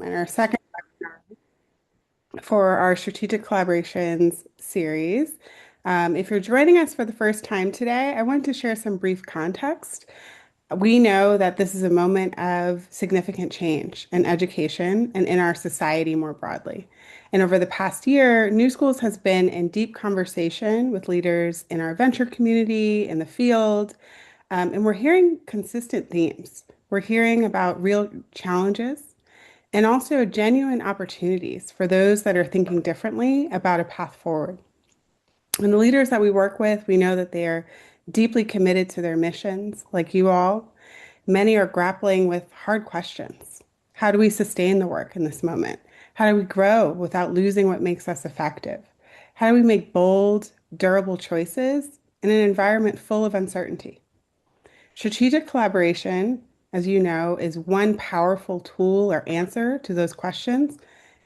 and our second for our strategic collaborations series. If you're joining us for the first time today, I want to share some brief context. We know that this is a moment of significant change in education and in our society more broadly. And over the past year, New Schools has been in deep conversation with leaders in our venture community, in the field, and we're hearing consistent themes. We're hearing about real challenges and also genuine opportunities for those that are thinking differently about a path forward. And the leaders that we work with, we know that they are deeply committed to their missions, like you all. Many are grappling with hard questions. How do we sustain the work in this moment? How do we grow without losing what makes us effective? How do we make bold, durable choices in an environment full of uncertainty? Strategic collaboration, as you know, is one powerful tool or answer to those questions.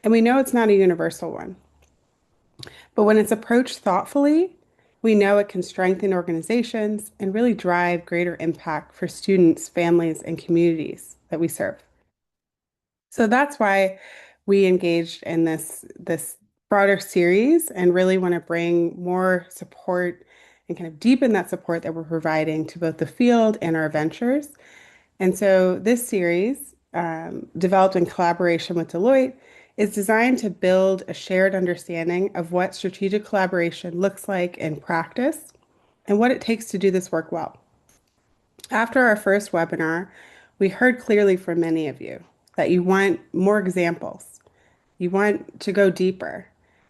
And we know it's not a universal one. But when it's approached thoughtfully, we know it can strengthen organizations and really drive greater impact for students, families, and communities that we serve. So that's why we engaged in this broader series and really want to bring more support and kind of deepen that support that we're providing to both the field and our ventures. And so this series, developed in collaboration with Deloitte, is designed to build a shared understanding of what strategic collaboration looks like in practice and what it takes to do this work well. After our first webinar, we heard clearly from many of you that you want more examples. You want to go deeper.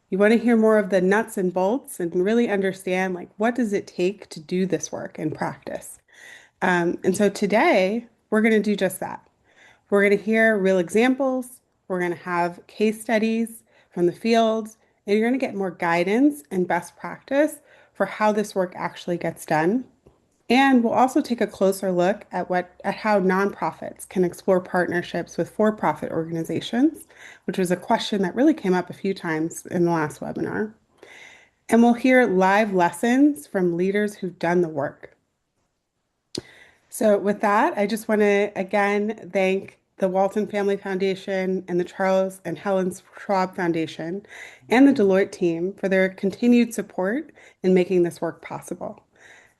You want to hear more of the nuts and bolts and really understand like what does it take to do this work in practice. And so today we're going to do just that. We're going to hear real examples. We're going to have case studies from the field, and you're going to get more guidance and best practice for how this work actually gets done. And we'll also take a closer look at how nonprofits can explore partnerships with for-profit organizations, which was a question that really came up a few times in the last webinar. And we'll hear live lessons from leaders who've done the work. So with that, I just want to again thank the Walton Family Foundation and the Charles and Helen Schwab Foundation and the Deloitte team for their continued support in making this work possible.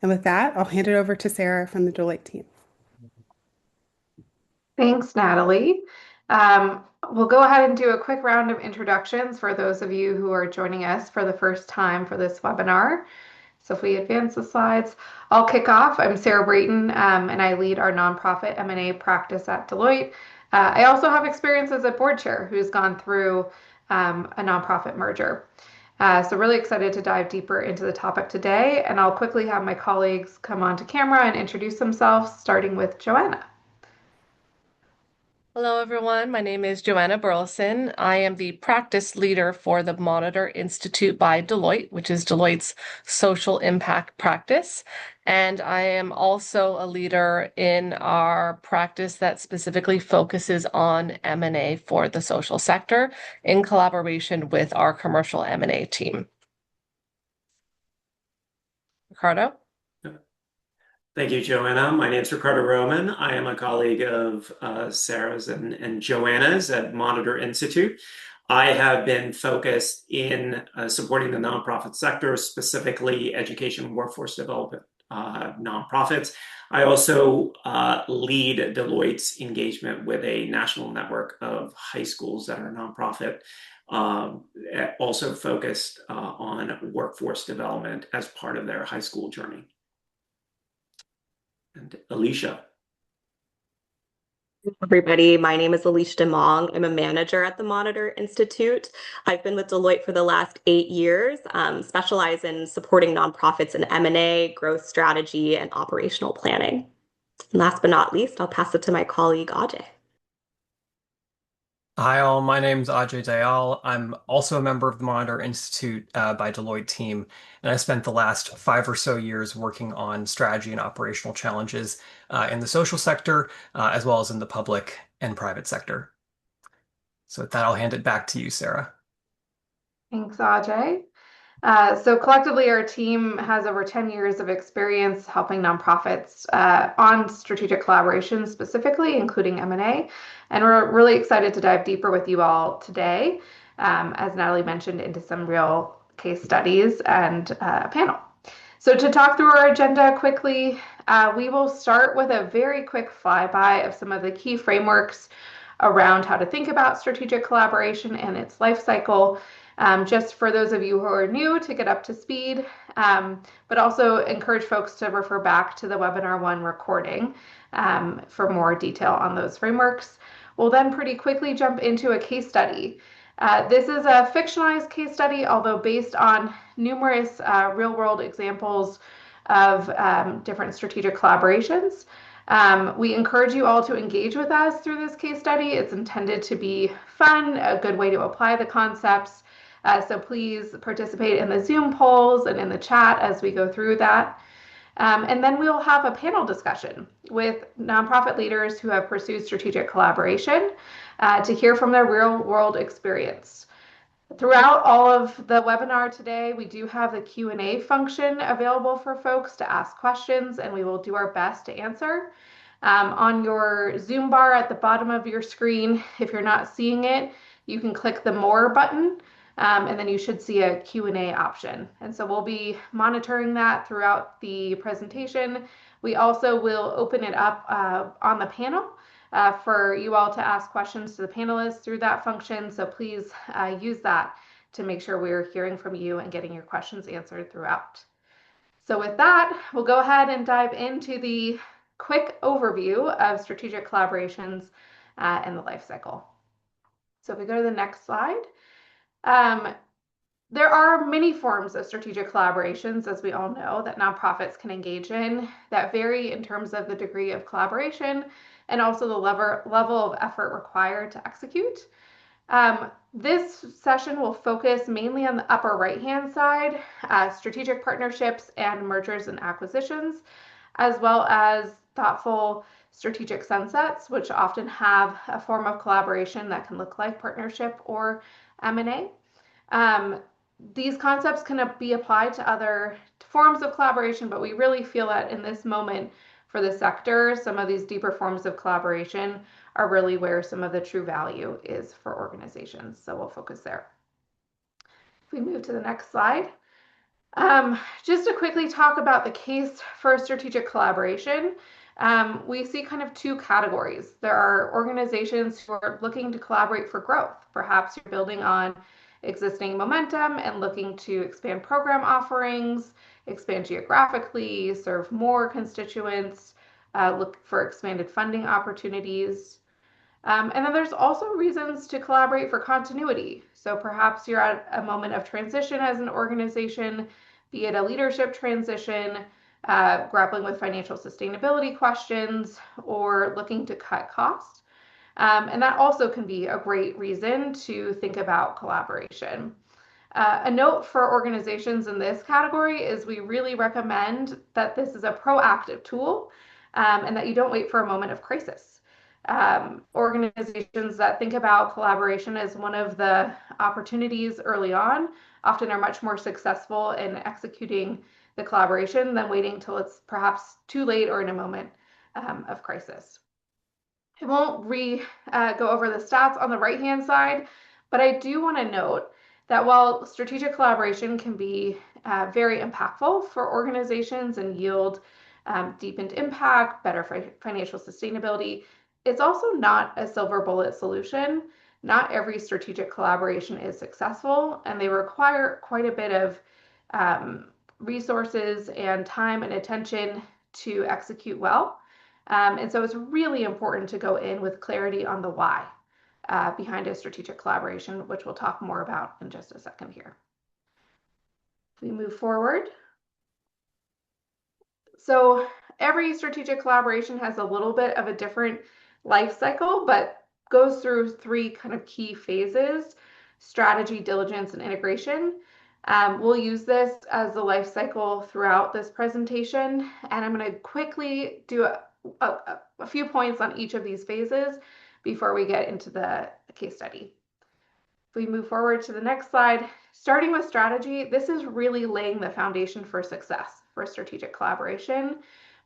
And with that, I'll hand it over to Sarah from the Deloitte team. Thanks, Natalie. We'll go ahead and do a quick round of introductions for those of you who are joining us for the first time for this webinar. So if we advance the slides, I'll kick off. I'm Sarah Brayton, and I lead our nonprofit M&A practice at Deloitte. I also have experience as a board chair who's gone through a nonprofit merger. So really excited to dive deeper into the topic today, and I'll quickly have my colleagues come onto camera and introduce themselves, starting with Joanna. Hello, everyone. My name is Joanna Burleson. I am the practice leader for the Monitor Institute by Deloitte, which is Deloitte's social impact practice. And I am also a leader in our practice that specifically focuses on M&A for the social sector in collaboration with our commercial M&A team. Ricardo? Thank you, Joanna. My name is Ricardo Roman. I am a colleague of Sarah's and Joanna's at Monitor Institute. I have been focused in supporting the nonprofit sector, specifically education and workforce development nonprofits. I also lead Deloitte's engagement with a national network of high schools that are nonprofit, also focused on workforce development as part of their high school journey. And Alicia. Everybody, my name is Alicia DeMong. I'm a manager at the Monitor Institute. I've been with Deloitte for the last 8 years, specialize in supporting nonprofits in M&A, growth strategy, and operational planning. And last but not least, I'll pass it to my colleague, Ajay. Hi all, my name is Ajay Dayal. I'm also a member of the Monitor Institute by Deloitte team, and I spent the last 5 or so years working on strategy and operational challenges in the social sector, as well as in the public and private sector. So with that, I'll hand it back to you, Sarah. Thanks, Ajay. So collectively, our team has over 10 years of experience helping nonprofits on strategic collaboration specifically, including M&A. And we're really excited to dive deeper with you all today, as Natalie mentioned, into some real case studies and a panel. So to talk through our agenda quickly, we will start with a very quick flyby of some of the key frameworks around how to think about strategic collaboration and its life cycle, just for those of you who are new to get up to speed, but also encourage folks to refer back to the Webinar 1 recording for more detail on those frameworks. We'll then pretty quickly jump into a case study. This is a fictionalized case study, although based on numerous real-world examples of different strategic collaborations. We encourage you all to engage with us through this case study. It's intended to be fun, a good way to apply the concepts. So please participate in the Zoom polls and in the chat as we go through that. And then we'll have a panel discussion with nonprofit leaders who have pursued strategic collaboration to hear from their real-world experience. Throughout all of the webinar today, we do have the Q&A function available for folks to ask questions, and we will do our best to answer. On your Zoom bar at the bottom of your screen, if you're not seeing it, you can click the More button, and then you should see a Q&A option. And so we'll be monitoring that throughout the presentation. We also will open it up on the panel for you all to ask questions to the panelists through that function. So please use that to make sure we're hearing from you and getting your questions answered throughout. So with that, we'll go ahead and dive into the quick overview of strategic collaborations and the life cycle. So if we go to the next slide, there are many forms of strategic collaborations, as we all know, that nonprofits can engage in that vary in terms of the degree of collaboration and also the level of effort required to execute. This session will focus mainly on the upper right-hand side, strategic partnerships and mergers and acquisitions, as well as thoughtful strategic sunsets, which often have a form of collaboration that can look like partnership or M&A. These concepts can be applied to other forms of collaboration, but we really feel that in this moment for the sector, some of these deeper forms of collaboration are really where some of the true value is for organizations. So we'll focus there. If we move to the next slide, just to quickly talk about the case for strategic collaboration, we see kind of two categories. There are organizations who are looking to collaborate for growth. Perhaps you're building on existing momentum and looking to expand program offerings, expand geographically, serve more constituents, look for expanded funding opportunities. And then there's also reasons to collaborate for continuity. So perhaps you're at a moment of transition as an organization, be it a leadership transition, grappling with financial sustainability questions, or looking to cut costs. And that also can be a great reason to think about collaboration. A note for organizations in this category is we really recommend that this is a proactive tool and that you don't wait for a moment of crisis. Organizations that think about collaboration as one of the opportunities early on often are much more successful in executing the collaboration than waiting till it's perhaps too late or in a moment of crisis. I won't go over the stats on the right-hand side, but I do want to note that while strategic collaboration can be very impactful for organizations and yield deepened impact, better financial sustainability, it's also not a silver bullet solution. Not every strategic collaboration is successful, and they require quite a bit of resources and time and attention to execute well. And so it's really important to go in with clarity on the why behind a strategic collaboration, which we'll talk more about in just a second here. If we move forward. So every strategic collaboration has a little bit of a different life cycle, but goes through three kind of key phases: strategy, diligence, and integration. We'll use this as the life cycle throughout this presentation, and I'm going to quickly do a few points on each of these phases before we get into the case study. If we move forward to the next slide, starting with strategy, this is really laying the foundation for success for strategic collaboration.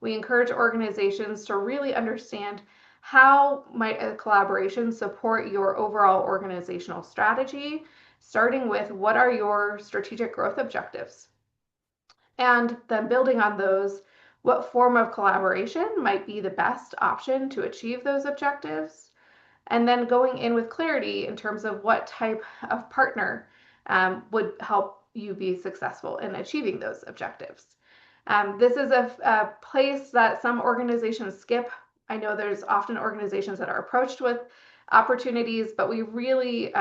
We encourage organizations to really understand how might a collaboration support your overall organizational strategy, starting with what are your strategic growth objectives? And then building on those, what form of collaboration might be the best option to achieve those objectives? And then going in with clarity in terms of what type of partner would help you be successful in achieving those objectives. This is a place that some organizations skip. I know there's often organizations that are approached with opportunities, but we really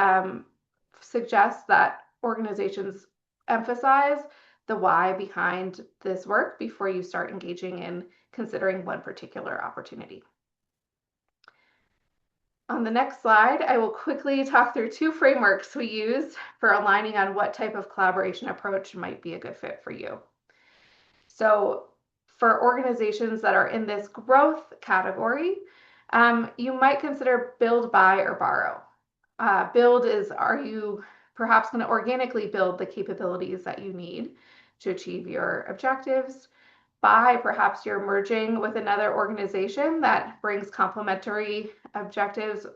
suggest that organizations emphasize the why behind this work before you start engaging in considering one particular opportunity. On the next slide, I will quickly talk through two frameworks we use for aligning on what type of collaboration approach might be a good fit for you. So for organizations that are in this growth category, you might consider build, buy, or borrow. Build is, are you perhaps going to organically build the capabilities that you need to achieve your objectives? Buy, perhaps you're merging with another organization that brings complementary objectives,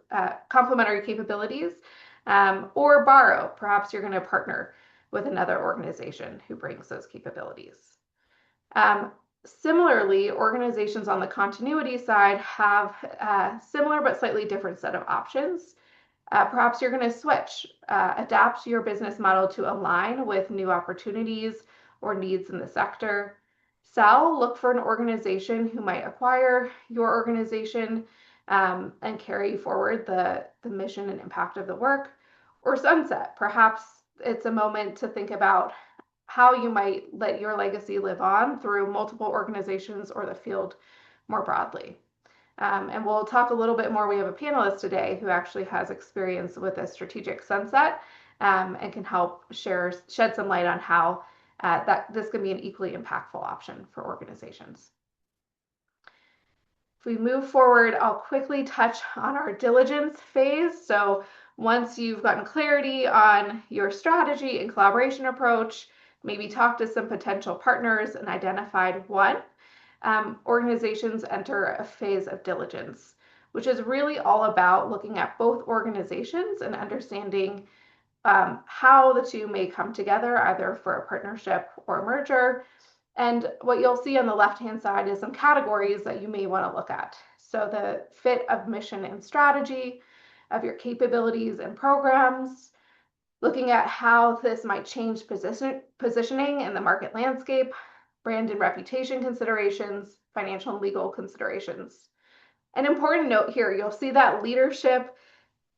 complementary capabilities, or borrow, perhaps you're going to partner with another organization who brings those capabilities. Similarly, organizations on the continuity side have a similar but slightly different set of options. Perhaps you're going to switch, adapt your business model to align with new opportunities or needs in the sector. Sell, look for an organization who might acquire your organization and carry forward the mission and impact of the work. Or sunset, perhaps it's a moment to think about how you might let your legacy live on through multiple organizations or the field more broadly. And we'll talk a little bit more. We have a panelist today who actually has experience with a strategic sunset and can help shed some light on how that this can be an equally impactful option for organizations. If we move forward, I'll quickly touch on our diligence phase. So once you've gotten clarity on your strategy and collaboration approach, maybe talk to some potential partners and identified one, organizations enter a phase of diligence, which is really all about looking at both organizations and understanding how the two may come together, either for a partnership or a merger. And what you'll see on the left-hand side is some categories that you may want to look at. So the fit of mission and strategy, of your capabilities and programs, looking at how this might change positioning in the market landscape, brand and reputation considerations, financial and legal considerations. An important note here, you'll see that leadership,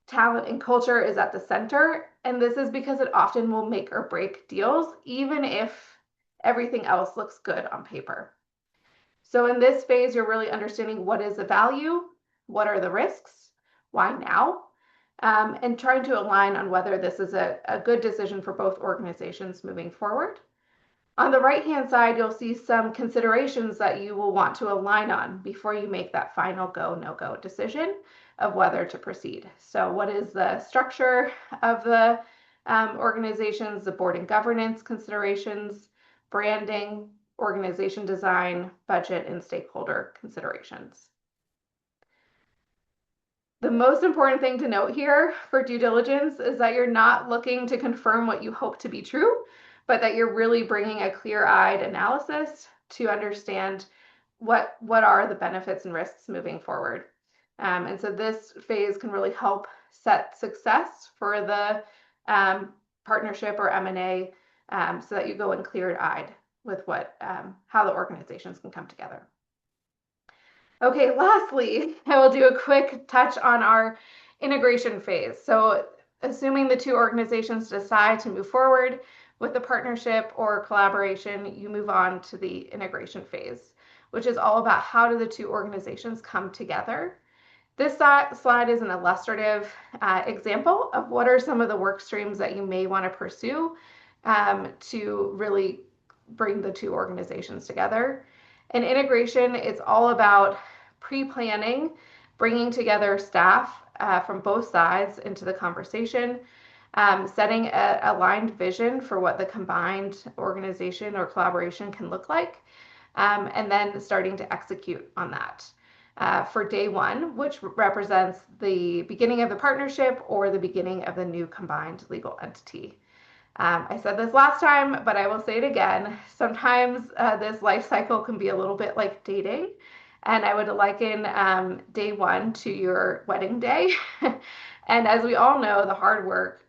talent, and culture is at the center, and this is because it often will make or break deals, even if everything else looks good on paper. So in this phase, you're really understanding what is the value, what are the risks, why now, and trying to align on whether this is a good decision for both organizations moving forward. On the right-hand side, you'll see some considerations that you will want to align on before you make that final go, no-go decision of whether to proceed. So what is the structure of the organizations, the board and governance considerations, branding, organization design, budget, and stakeholder considerations. The most important thing to note here for due diligence is that you're not looking to confirm what you hope to be true, but that you're really bringing a clear-eyed analysis to understand what are the benefits and risks moving forward. And so this phase can really help set success for the partnership or M&A so that you go in clear-eyed with how the organizations can come together. Okay, lastly, I will do a quick touch on our integration phase. So assuming the two organizations decide to move forward with the partnership or collaboration, you move on to the integration phase, which is all about how do the two organizations come together. This slide is an illustrative example of what are some of the work streams that you may want to pursue to really bring the two organizations together. And integration is all about pre-planning, bringing together staff from both sides into the conversation, setting an aligned vision for what the combined organization or collaboration can look like, and then starting to execute on that. For day one, which represents the beginning of the partnership or the beginning of the new combined legal entity. I said this last time, but I will say it again. Sometimes this life cycle can be a little bit like dating, and I would liken day one to your wedding day. And as we all know, the hard work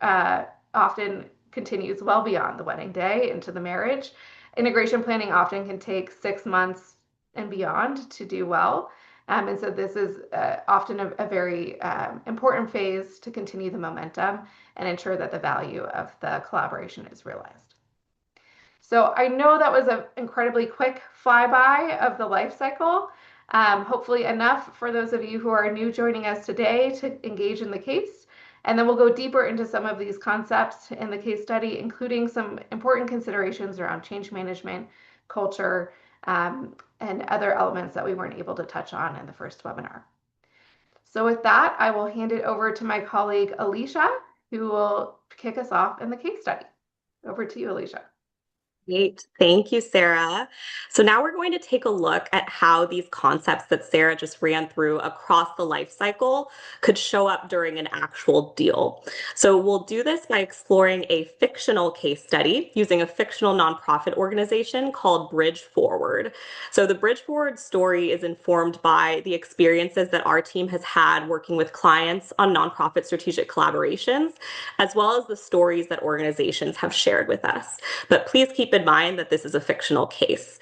often continues well beyond the wedding day into the marriage. Integration planning often can take 6 months and beyond to do well. And so this is often a very important phase to continue the momentum and ensure that the value of the collaboration is realized. So I know that was an incredibly quick flyby of the life cycle. Hopefully enough for those of you who are new joining us today to engage in the case. And then we'll go deeper into some of these concepts in the case study, including some important considerations around change management, culture, and other elements that we weren't able to touch on in the first webinar. So with that, I will hand it over to my colleague, Alicia, who will kick us off in the case study. Over to you, Alicia. Great. Thank you, Sarah. So now we're going to take a look at how these concepts that Sarah just ran through across the life cycle could show up during an actual deal. So we'll do this by exploring a fictional case study using a fictional nonprofit organization called Bridge Forward. So the Bridge Forward story is informed by the experiences that our team has had working with clients on nonprofit strategic collaborations, as well as the stories that organizations have shared with us. But please keep in mind that this is a fictional case.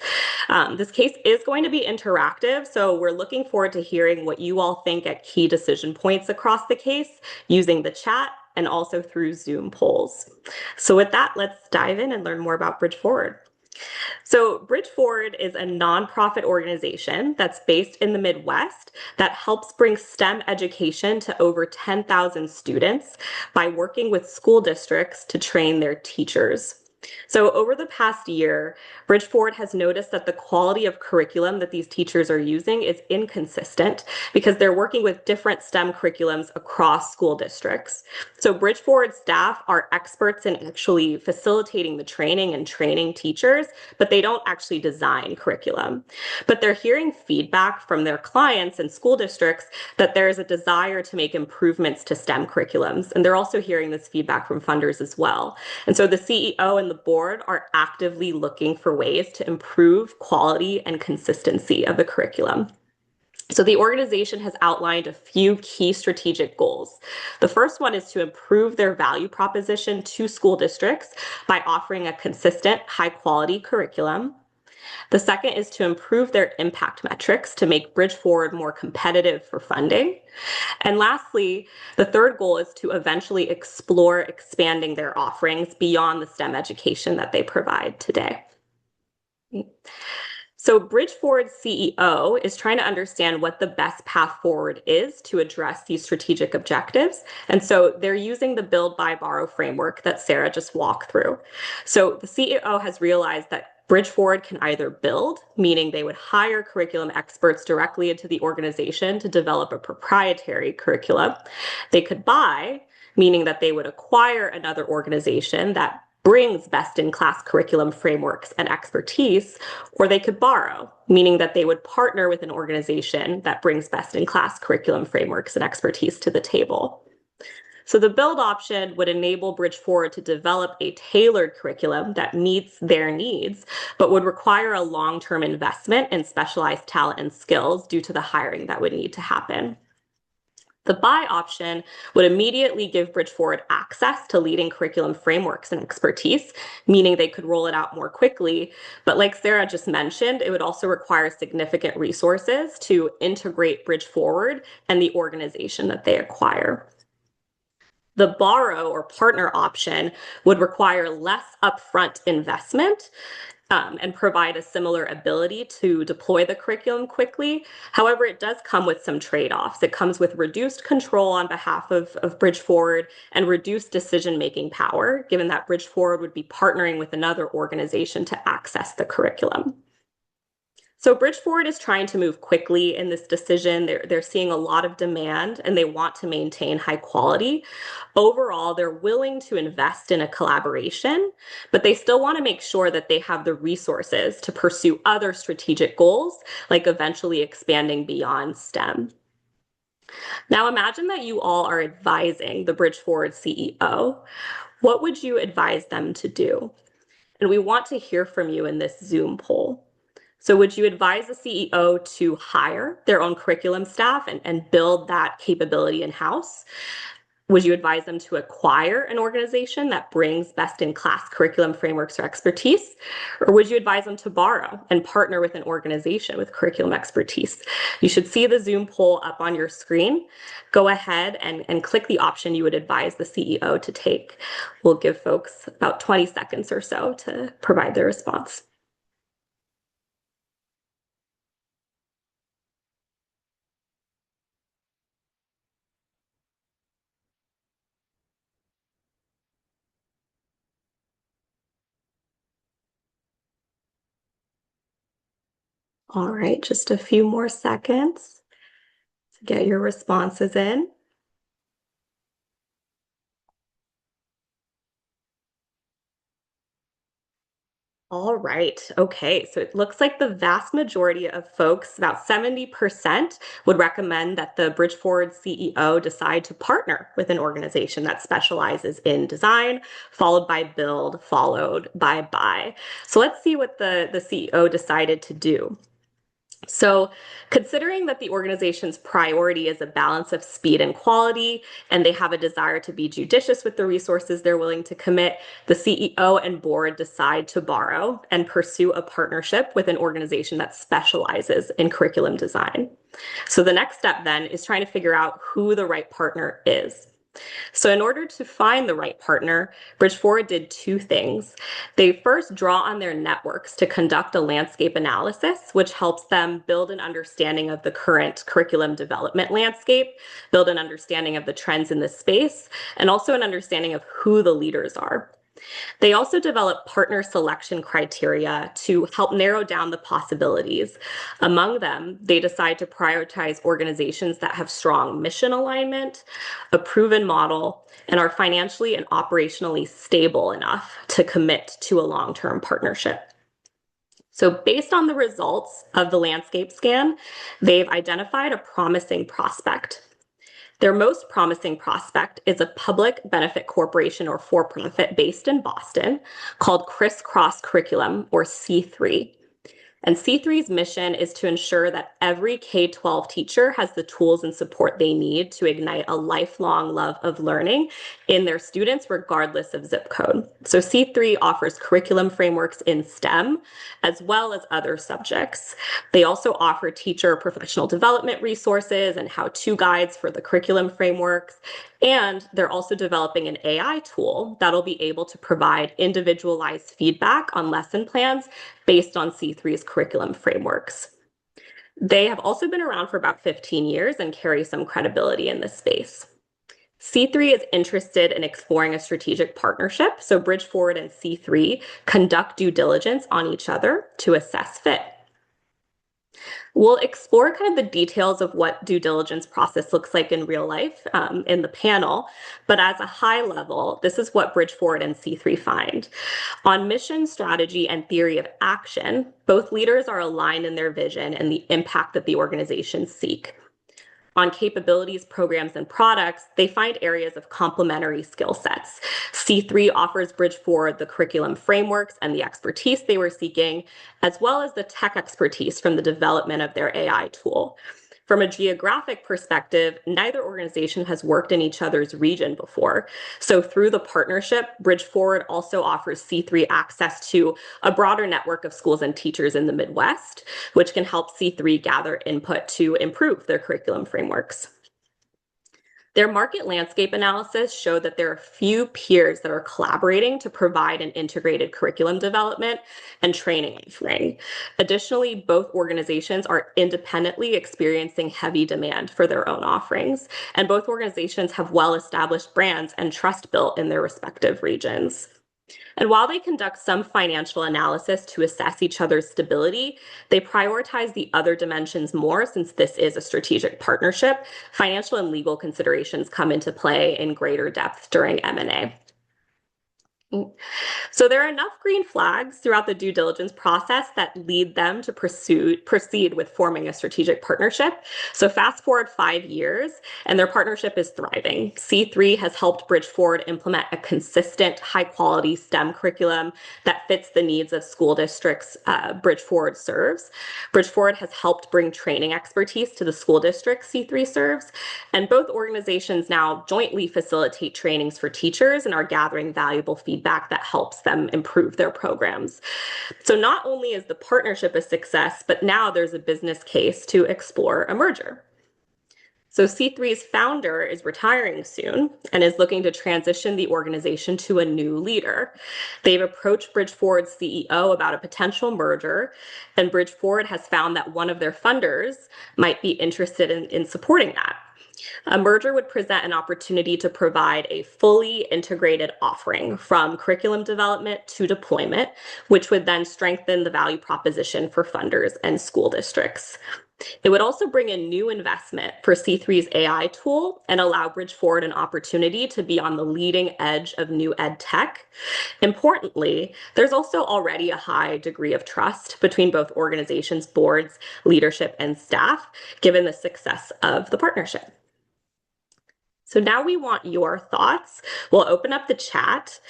This case is going to be interactive, so we're looking forward to hearing what you all think at key decision points across the case using the chat and also through Zoom polls. So with that, let's dive in and learn more about Bridge Forward. So Bridge Forward is a nonprofit organization that's based in the Midwest that helps bring STEM education to over 10,000 students by working with school districts to train their teachers. So over the past year, Bridge Forward has noticed that the quality of curriculum that these teachers are using is inconsistent because they're working with different STEM curriculums across school districts. So Bridge Forward staff are experts in actually facilitating the training and training teachers, but they don't actually design curriculum. But they're hearing feedback from their clients and school districts that there is a desire to make improvements to STEM curriculums. And they're also hearing this feedback from funders as well. And so the CEO and the board are actively looking for ways to improve quality and consistency of the curriculum. So the organization has outlined a few key strategic goals. The first one is to improve their value proposition to school districts by offering a consistent, high-quality curriculum. The second is to improve their impact metrics to make Bridge Forward more competitive for funding. And lastly, the third goal is to eventually explore expanding their offerings beyond the STEM education that they provide today. So Bridge Forward's CEO is trying to understand what the best path forward is to address these strategic objectives. And so they're using the build, buy, borrow framework that Sarah just walked through. So the CEO has realized that Bridge Forward can either build, meaning they would hire curriculum experts directly into the organization to develop a proprietary curriculum. They could buy, meaning that they would acquire another organization that brings best-in-class curriculum frameworks and expertise, or they could borrow, meaning that they would partner with an organization that brings best-in-class curriculum frameworks and expertise to the table. So the build option would enable Bridge Forward to develop a tailored curriculum that meets their needs, but would require a long-term investment in specialized talent and skills due to the hiring that would need to happen. The buy option would immediately give Bridge Forward access to leading curriculum frameworks and expertise, meaning they could roll it out more quickly. But like Sarah just mentioned, it would also require significant resources to integrate Bridge Forward and the organization that they acquire. The borrow or partner option would require less upfront investment and provide a similar ability to deploy the curriculum quickly. However, it does come with some trade-offs. It comes with reduced control on behalf of Bridge Forward and reduced decision-making power, given that Bridge Forward would be partnering with another organization to access the curriculum. So Bridgeforward is trying to move quickly in this decision. They're seeing a lot of demand and they want to maintain high quality. Overall, they're willing to invest in a collaboration, but they still want to make sure that they have the resources to pursue other strategic goals, like eventually expanding beyond STEM. Now imagine that you all are advising the Bridgeforward CEO. What would you advise them to do? And we want to hear from you in this Zoom poll. So would you advise the CEO to hire their own curriculum staff and build that capability in-house? Would you advise them to acquire an organization that brings best-in-class curriculum frameworks or expertise? Or would you advise them to borrow and partner with an organization with curriculum expertise? You should see the Zoom poll up on your screen. Go ahead and click the option you would advise the CEO to take. We'll give folks about 20 seconds or so to provide their response. All right, just a few more seconds to get your responses in. All right. Okay. So it looks like the vast majority of folks, about 70%, would recommend that the Bridgeforward CEO decide to partner with an organization that specializes in design, followed by build, followed by buy. So let's see what the CEO decided to do. So, considering that the organization's priority is a balance of speed and quality, and they have a desire to be judicious with the resources they're willing to commit, the CEO and board decide to borrow and pursue a partnership with an organization that specializes in curriculum design. So, the next step then is trying to figure out who the right partner is. So in order to find the right partner, Bridgeforward did two things. They first draw on their networks to conduct a landscape analysis, which helps them build an understanding of the current curriculum development landscape, build an understanding of the trends in this space, and also an understanding of who the leaders are. They also develop partner selection criteria to help narrow down the possibilities. Among them, they decide to prioritize organizations that have strong mission alignment, a proven model, and are financially and operationally stable enough to commit to a long-term partnership. So based on the results of the landscape scan, they've identified a promising prospect. Their most promising prospect is a public benefit corporation or for-profit based in Boston called Criss-Cross Curriculum, or C3. And C3's mission is to ensure that every K-12 teacher has the tools and support they need to ignite a lifelong love of learning in their students, regardless of zip code. So C3 offers curriculum frameworks in STEM, as well as other subjects. They also offer teacher professional development resources and how-to guides for the curriculum frameworks. And they're also developing an AI tool that'll be able to provide individualized feedback on lesson plans based on C3's curriculum frameworks. They have also been around for about 15 years and carry some credibility in this space. C3 is interested in exploring a strategic partnership, so Bridgeforward and C3 conduct due diligence on each other to assess fit. We'll explore kind of the details of what due diligence process looks like in real life in the panel, but as a high level, this is what Bridgeforward and C3 find. On mission, strategy, and theory of action, both leaders are aligned in their vision and the impact that the organizations seek. On capabilities, programs, and products, they find areas of complementary skill sets. C3 offers Bridgeforward the curriculum frameworks and the expertise they were seeking, as well as the tech expertise from the development of their AI tool. From a geographic perspective, neither organization has worked in each other's region before. So through the partnership, Bridgeforward also offers C3 access to a broader network of schools and teachers in the Midwest, which can help C3 gather input to improve their curriculum frameworks. Their market landscape analysis showed that there are few peers that are collaborating to provide an integrated curriculum development and training offering. Additionally, both organizations are independently experiencing heavy demand for their own offerings, and both organizations have well-established brands and trust built in their respective regions. And while they conduct some financial analysis to assess each other's stability, they prioritize the other dimensions more since this is a strategic partnership. Financial and legal considerations come into play in greater depth during M&A. So there are enough green flags throughout the due diligence process that lead them to proceed with forming a strategic partnership. So fast forward 5 years, and their partnership is thriving. C3 has helped Bridge Forward implement a consistent, high-quality STEM curriculum that fits the needs of school districts Bridge Forward serves. Bridge Forward has helped bring training expertise to the school districts C3 serves, and both organizations now jointly facilitate trainings for teachers and are gathering valuable feedback that helps them improve their programs. So not only is the partnership a success, but now there's a business case to explore a merger. So C3's founder is retiring soon and is looking to transition the organization to a new leader. They've approached Bridge Forward's CEO about a potential merger, and Bridge Forward has found that one of their funders might be interested in supporting that. A merger would present an opportunity to provide a fully integrated offering from curriculum development to deployment, which would then strengthen the value proposition for funders and school districts. It would also bring in new investment for C3's AI tool and allow Bridge Forward an opportunity to be on the leading edge of new ed tech. Importantly, there's also already a high degree of trust between both organizations' boards, leadership, and staff, given the success of the partnership. So now we want your thoughts. We'll open up the chat.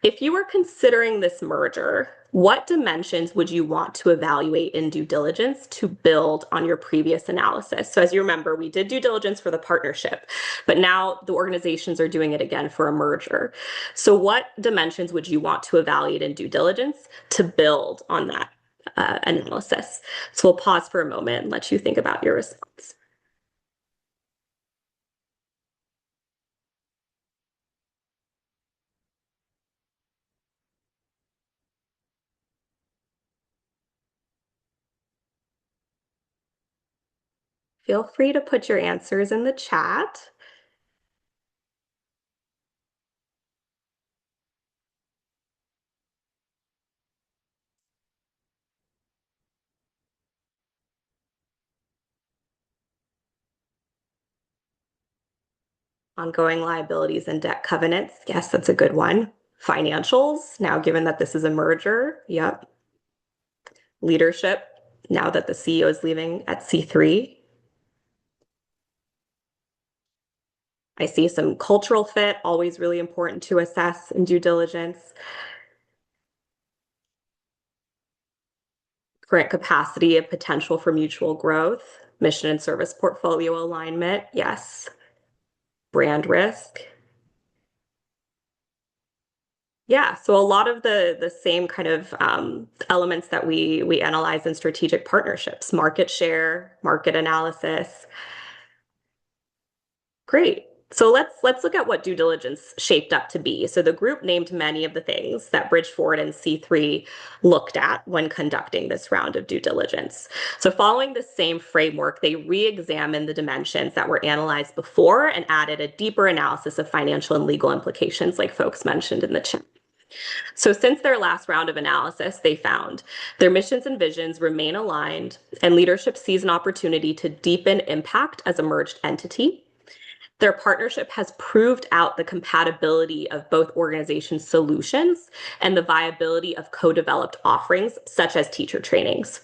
If you were considering this merger, what dimensions would you want to evaluate in due diligence to build on your previous analysis? So as you remember, we did due diligence for the partnership, but now the organizations are doing it again for a merger. So what dimensions would you want to evaluate in due diligence to build on that analysis? So we'll pause for a moment and let you think about your response. Feel free to put your answers in the chat. Ongoing liabilities and debt covenants. Yes, that's a good one. Financials, now given that this is a merger. Yep. Leadership, now that the CEO is leaving at C3. I see some cultural fit, always really important to assess in due diligence. Current capacity of potential for mutual growth. Mission and service portfolio alignment. Yes. Brand risk. Yeah, so a lot of the same kind of elements that we analyze in strategic partnerships, market share, market analysis. Great. So let's look at what due diligence shaped up to be. So the group named many of the things that Bridge Forward and C3 looked at when conducting this round of due diligence. So following the same framework, they re-examined the dimensions that were analyzed before and added a deeper analysis of financial and legal implications, like folks mentioned in the chat. So since their last round of analysis, they found their missions and visions remain aligned, and leadership sees an opportunity to deepen impact as a merged entity. Their partnership has proved out the compatibility of both organizations' solutions and the viability of co-developed offerings, such as teacher trainings.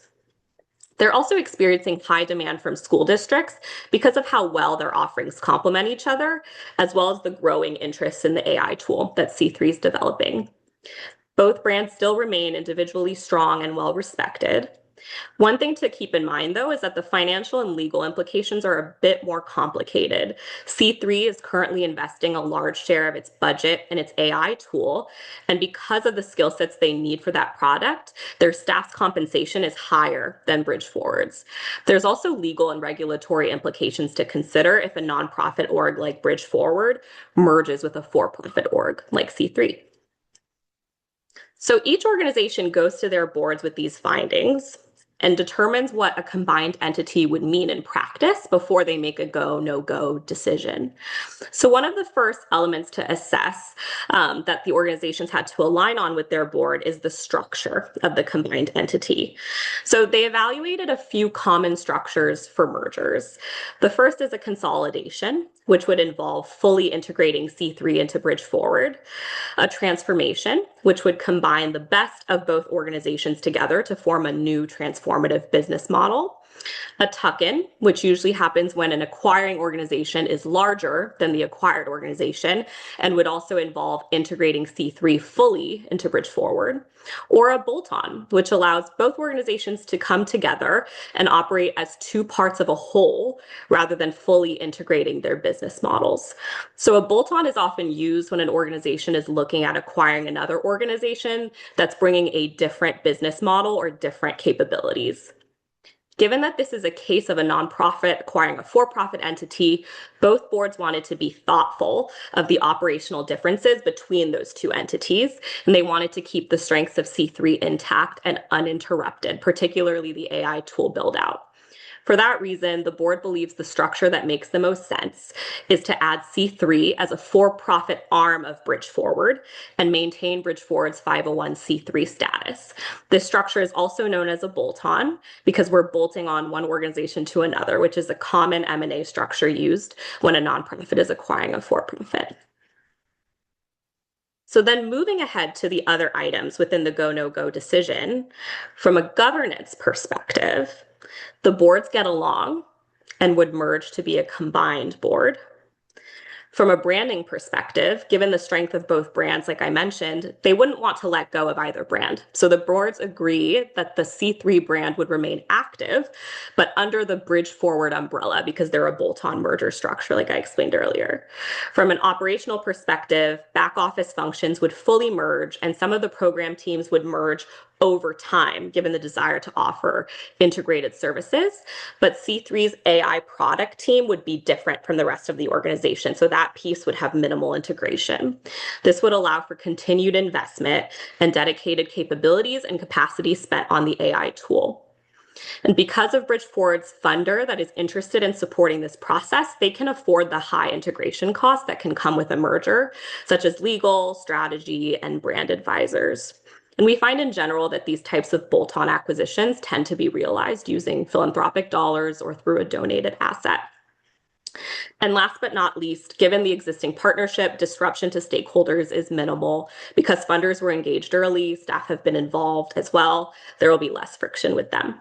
They're also experiencing high demand from school districts because of how well their offerings complement each other, as well as the growing interest in the AI tool that C3 is developing. Both brands still remain individually strong and well respected. One thing to keep in mind, though, is that the financial and legal implications are a bit more complicated. C3 is currently investing a large share of its budget in its AI tool, and because of the skill sets they need for that product, their staff's compensation is higher than Bridge Forward's. There's also legal and regulatory implications to consider if a nonprofit org like Bridge Forward merges with a for-profit org like C3. So each organization goes to their boards with these findings. and determines what a combined entity would mean in practice before they make a go, no-go decision. So one of the first elements to assess that the organizations had to align on with their board is the structure of the combined entity. So they evaluated a few common structures for mergers. The first is a consolidation, which would involve fully integrating C3 into Bridge Forward, a transformation, which would combine the best of both organizations together to form a new transformative business model, a tuck-in, which usually happens when an acquiring organization is larger than the acquired organization and would also involve integrating C3 fully into Bridge Forward, or a bolt-on, which allows both organizations to come together and operate as two parts of a whole rather than fully integrating their business models. So a bolt-on is often used when an organization is looking at acquiring another organization that's bringing a different business model or different capabilities. Given that this is a case of a nonprofit acquiring a for-profit entity, both boards wanted to be thoughtful of the operational differences between those two entities, and they wanted to keep the strengths of C3 intact and uninterrupted, particularly the AI tool build-out. For that reason, the board believes the structure that makes the most sense is to add C3 as a for-profit arm of Bridge Forward and maintain Bridge Forward's 501c3 status. This structure is also known as a bolt-on because we're bolting on one organization to another, which is a common M&A structure used when a nonprofit is acquiring a for-profit. So then moving ahead to the other items within the go, no-go decision, from a governance perspective, the boards get along and would merge to be a combined board. From a branding perspective, given the strength of both brands, like I mentioned, they wouldn't want to let go of either brand. So the boards agree that the C3 brand would remain active, but under the Bridge Forward umbrella because they're a bolt-on merger structure, like I explained earlier. From an operational perspective, back office functions would fully merge and some of the program teams would merge over time, given the desire to offer integrated services. But C3's AI product team would be different from the rest of the organization. So that piece would have minimal integration. This would allow for continued investment and dedicated capabilities and capacity spent on the AI tool. And because of Bridge Forward's funder that is interested in supporting this process, they can afford the high integration costs that can come with a merger, such as legal, strategy, and brand advisors. And we find in general that these types of bolt-on acquisitions tend to be realized using philanthropic dollars or through a donated asset. And last but not least, given the existing partnership, disruption to stakeholders is minimal because funders were engaged early, staff have been involved as well, there will be less friction with them.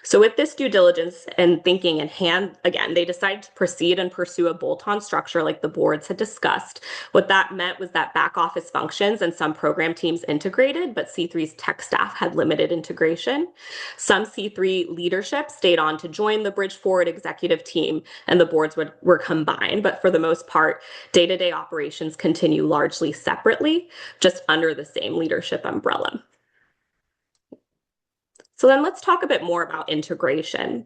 So with this due diligence and thinking in hand, again, they decided to proceed and pursue a bolt-on structure like the boards had discussed. What that meant was that back office functions and some program teams integrated, but C3's tech staff had limited integration. Some C3 leadership stayed on to join the Bridge Forward executive team and the boards were combined, but for the most part, day-to-day operations continue largely separately, just under the same leadership umbrella. So then let's talk a bit more about integration.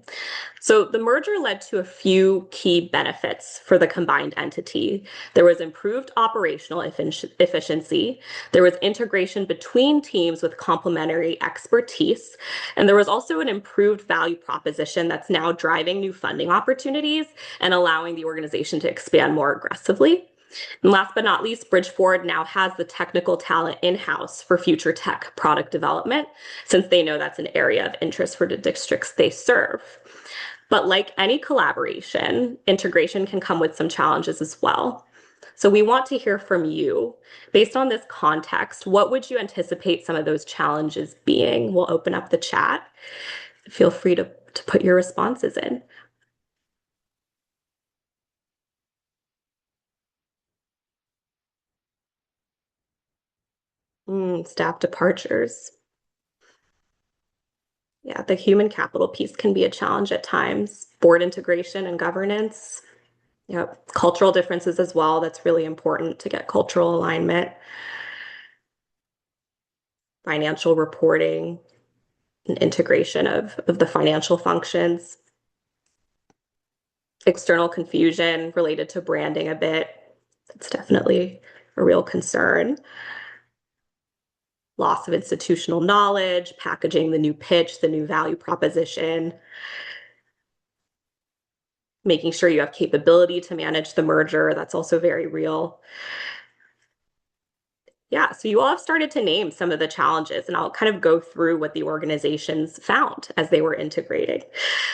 So the merger led to a few key benefits for the combined entity. There was improved operational efficiency, there was integration between teams with complementary expertise, and there was also an improved value proposition that's now driving new funding opportunities and allowing the organization to expand more aggressively. And last but not least, Bridge Forward now has the technical talent in-house for future tech product development, since they know that's an area of interest for the districts they serve. But like any collaboration, integration can come with some challenges as well. So we want to hear from you. Based on this context, what would you anticipate some of those challenges being? We'll open up the chat. Feel free to put your responses in. Staff departures. Yeah, the human capital piece can be a challenge at times. Board integration and governance. Yep, cultural differences as well. That's really important to get cultural alignment. Financial reporting and integration of the financial functions. External confusion related to branding a bit. That's definitely a real concern. loss of institutional knowledge, packaging the new pitch, the new value proposition, making sure you have capability to manage the merger. That's also very real. Yeah, so you all have started to name some of the challenges, and I'll kind of go through what the organizations found as they were integrating.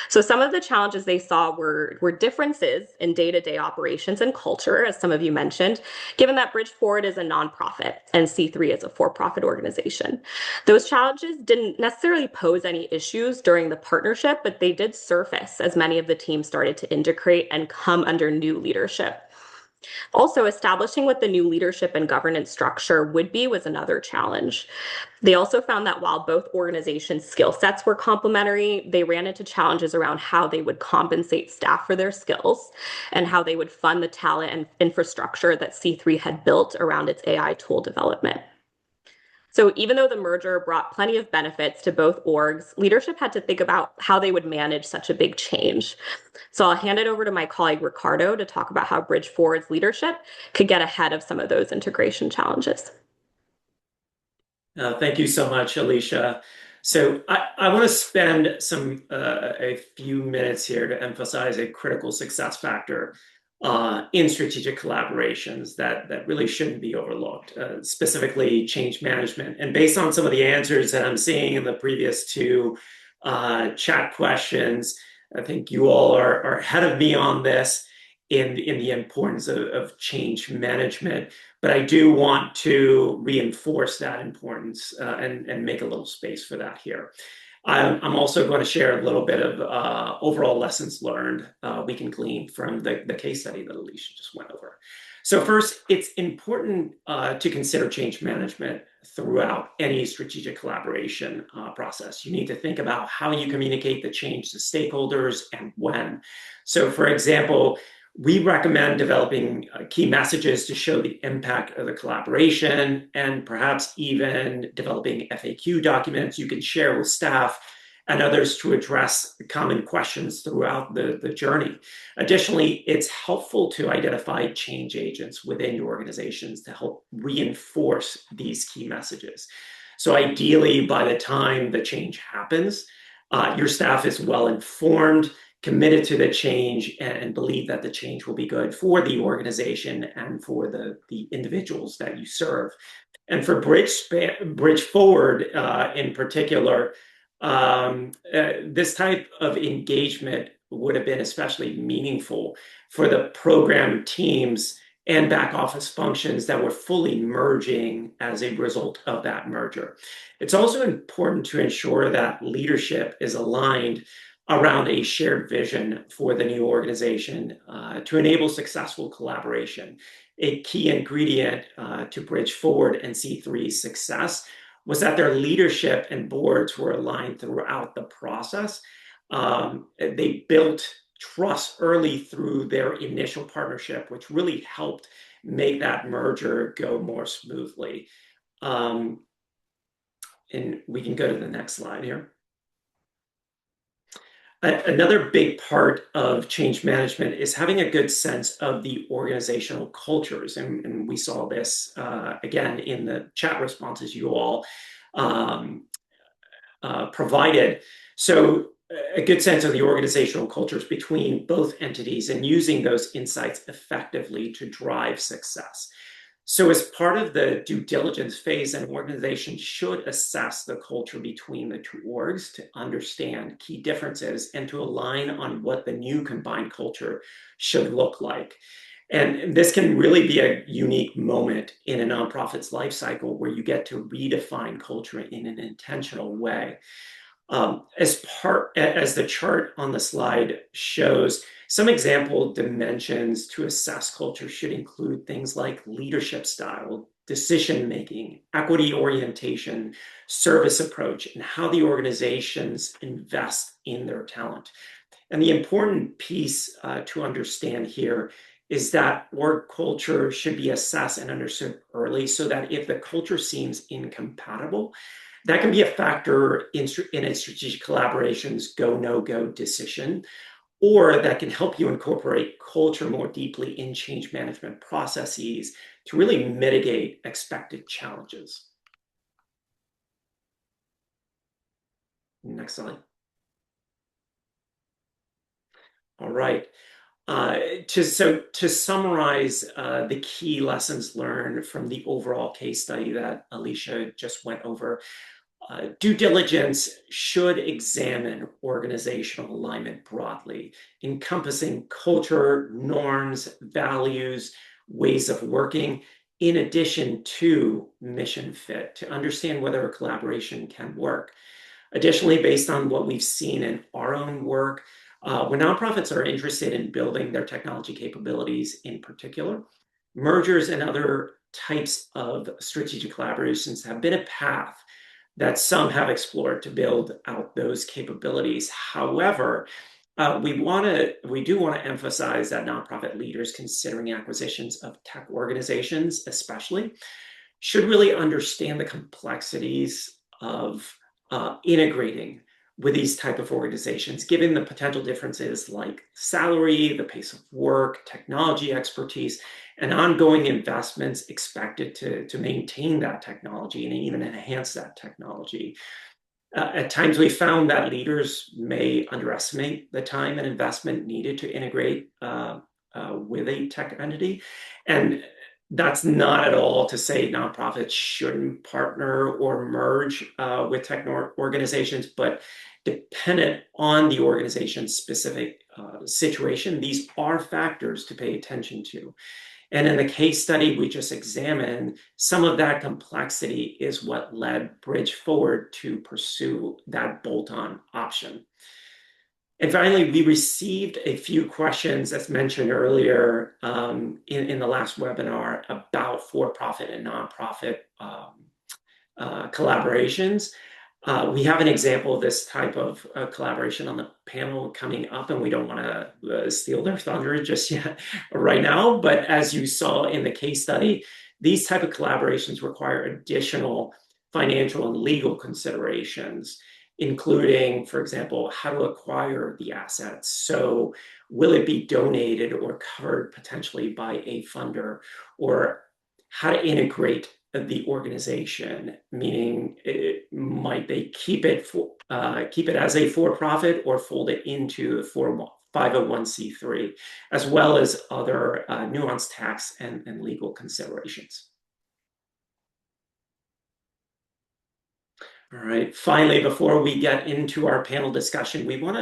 So some of the challenges they saw were differences in day-to-day operations and culture, as some of you mentioned, given that Bridge Forward is a nonprofit and C3 is a for-profit organization. Those challenges didn't necessarily pose any issues during the partnership, but they did surface as many of the teams started to integrate and come under new leadership. Also, establishing what the new leadership and governance structure would be was another challenge. They also found that while both organizations' skill sets were complementary, they ran into challenges around how they would compensate staff for their skills and how they would fund the talent and infrastructure that C3 had built around its AI tool development. So even though the merger brought plenty of benefits to both orgs, leadership had to think about how they would manage such a big change. So I'll hand it over to my colleague Ricardo to talk about how Bridge Forward's leadership could get ahead of some of those integration challenges. Thank you so much, Alicia. So I want to spend a few minutes here to emphasize a critical success factor in strategic collaborations that really shouldn't be overlooked, specifically change management. And based on some of the answers that I'm seeing in the previous two chat questions, I think you all are ahead of me on this in the importance of change management. But I do want to reinforce that importance and make a little space for that here. I'm also going to share a little bit of overall lessons learned we can glean from the case study that Alicia just went over. So first, it's important to consider change management throughout any strategic collaboration process. You need to think about how you communicate the change to stakeholders and when. So for example, we recommend developing key messages to show the impact of the collaboration and perhaps even developing FAQ documents you can share with staff and others to address common questions throughout the journey. Additionally, it's helpful to identify change agents within your organizations to help reinforce these key messages. So ideally, by the time the change happens, your staff is well informed, committed to the change, and believe that the change will be good for the organization and for the individuals that you serve. And for Bridge Forward in particular, this type of engagement would have been especially meaningful for the program teams and back office functions that were fully merging as a result of that merger. It's also important to ensure that leadership is aligned around a shared vision for the new organization to enable successful collaboration. A key ingredient to Bridge Forward and C3's success was that their leadership and boards were aligned throughout the process. They built trust early through their initial partnership, which really helped make that merger go more smoothly. And we can go to the next slide here. Another big part of change management is having a good sense of the organizational cultures. And we saw this again in the chat responses you all provided. So a good sense of the organizational cultures between both entities and using those insights effectively to drive success. So as part of the due diligence phase, an organization should assess the culture between the two orgs to understand key differences and to align on what the new combined culture should look like. And this can really be a unique moment in a nonprofit's life cycle where you get to redefine culture in an intentional way. As the chart on the slide shows, some example dimensions to assess culture should include things like leadership style, decision-making, equity orientation, service approach, and how the organizations invest in their talent. And the important piece to understand here is that org culture should be assessed and understood early so that if the culture seems incompatible, that can be a factor in a strategic collaboration's go, no-go decision, or that can help you incorporate culture more deeply in change management processes to really mitigate expected challenges. Next slide. All right. To summarize the key lessons learned from the overall case study that Alicia just went over, due diligence should examine organizational alignment broadly, encompassing culture, norms, values, ways of working, in addition to mission fit, to understand whether a collaboration can work. Additionally, based on what we've seen in our own work, when nonprofits are interested in building their technology capabilities in particular, mergers and other types of strategic collaborations have been a path that some have explored to build out those capabilities. However, we do want to emphasize that nonprofit leaders considering acquisitions of tech organizations, especially, should really understand the complexities of integrating with these type of organizations, given the potential differences like salary, the pace of work, technology expertise, and ongoing investments expected to maintain that technology and even enhance that technology. At times, we found that leaders may underestimate the time and investment needed to integrate with a tech entity. And that's not at all to say nonprofits shouldn't partner or merge with tech organizations, but dependent on the organization's specific situation, these are factors to pay attention to. And in the case study we just examined, some of that complexity is what led Bridge Forward to pursue that bolt-on option. And finally, we received a few questions, as mentioned earlier in the last webinar, about for-profit and nonprofit collaborations. We have an example of this type of collaboration on the panel coming up, and we don't want to steal their thunder just yet right now. But as you saw in the case study, these type of collaborations require additional financial and legal considerations, including, for example, how to acquire the assets. So will it be donated or covered potentially by a funder, or how to integrate the organization, meaning might they keep it as a for-profit or fold it into a 501c3, as well as other nuanced tax and legal considerations. All right. Finally, before we get into our panel discussion, we want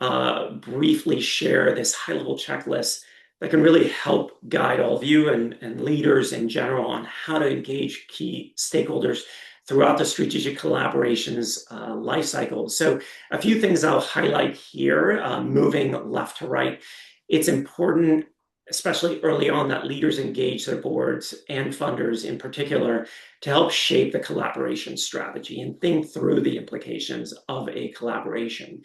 to briefly share this high-level checklist that can really help guide all of you and leaders in general on how to engage key stakeholders throughout the strategic collaborations life cycle. So a few things I'll highlight here, moving left to right. It's important, especially early on, that leaders engage their boards and funders in particular to help shape the collaboration strategy and think through the implications of a collaboration.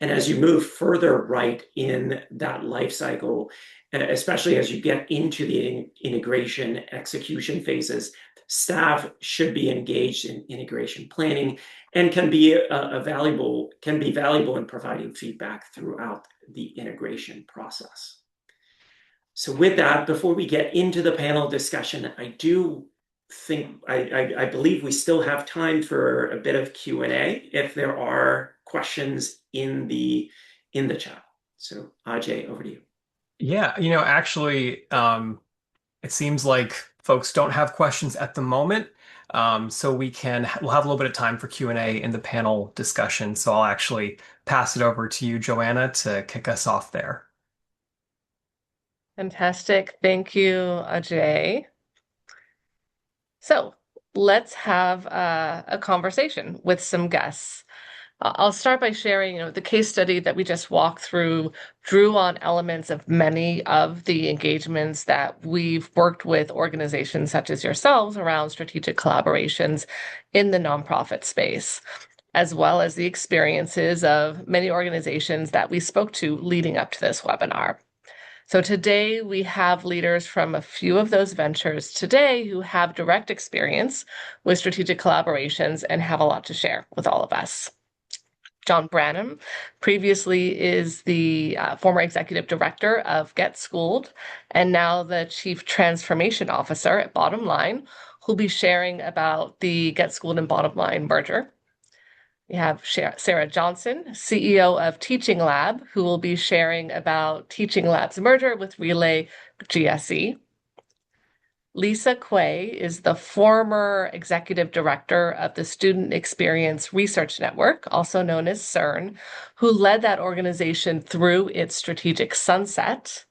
And as you move further right in that life cycle, especially as you get into the integration execution phases, staff should be engaged in integration planning and can be valuable in providing feedback throughout the integration process. So with that, before we get into the panel discussion, I believe we still have time for a bit of Q&A if there are questions in the chat. So Ajay, over to you. Yeah, actually, it seems like folks don't have questions at the moment, so we'll have a little bit of time for Q&A in the panel discussion. So I'll actually pass it over to you, Joanna, to kick us off there. Fantastic. Thank you, Ajay. So let's have a conversation with some guests. I'll start by sharing, the case study that we just walked through drew on elements of many of the engagements that we've worked with organizations such as yourselves around strategic collaborations in the nonprofit space, as well as the experiences of many organizations that we spoke to leading up to this webinar. So today we have leaders from a few of those ventures today who have direct experience with strategic collaborations and have a lot to share with all of us. John Branham previously is the former executive director of Get Schooled and now the chief transformation officer at Bottom Line, who'll be sharing about the Get Schooled and Bottom Line merger. We have Sarah Johnson, CEO of Teaching Lab, who will be sharing about Teaching Lab's merger with Relay GSE. Lisa Quay is the former executive director of the Student Experience Research Network, also known as CERN, who led that organization through its strategic sunset.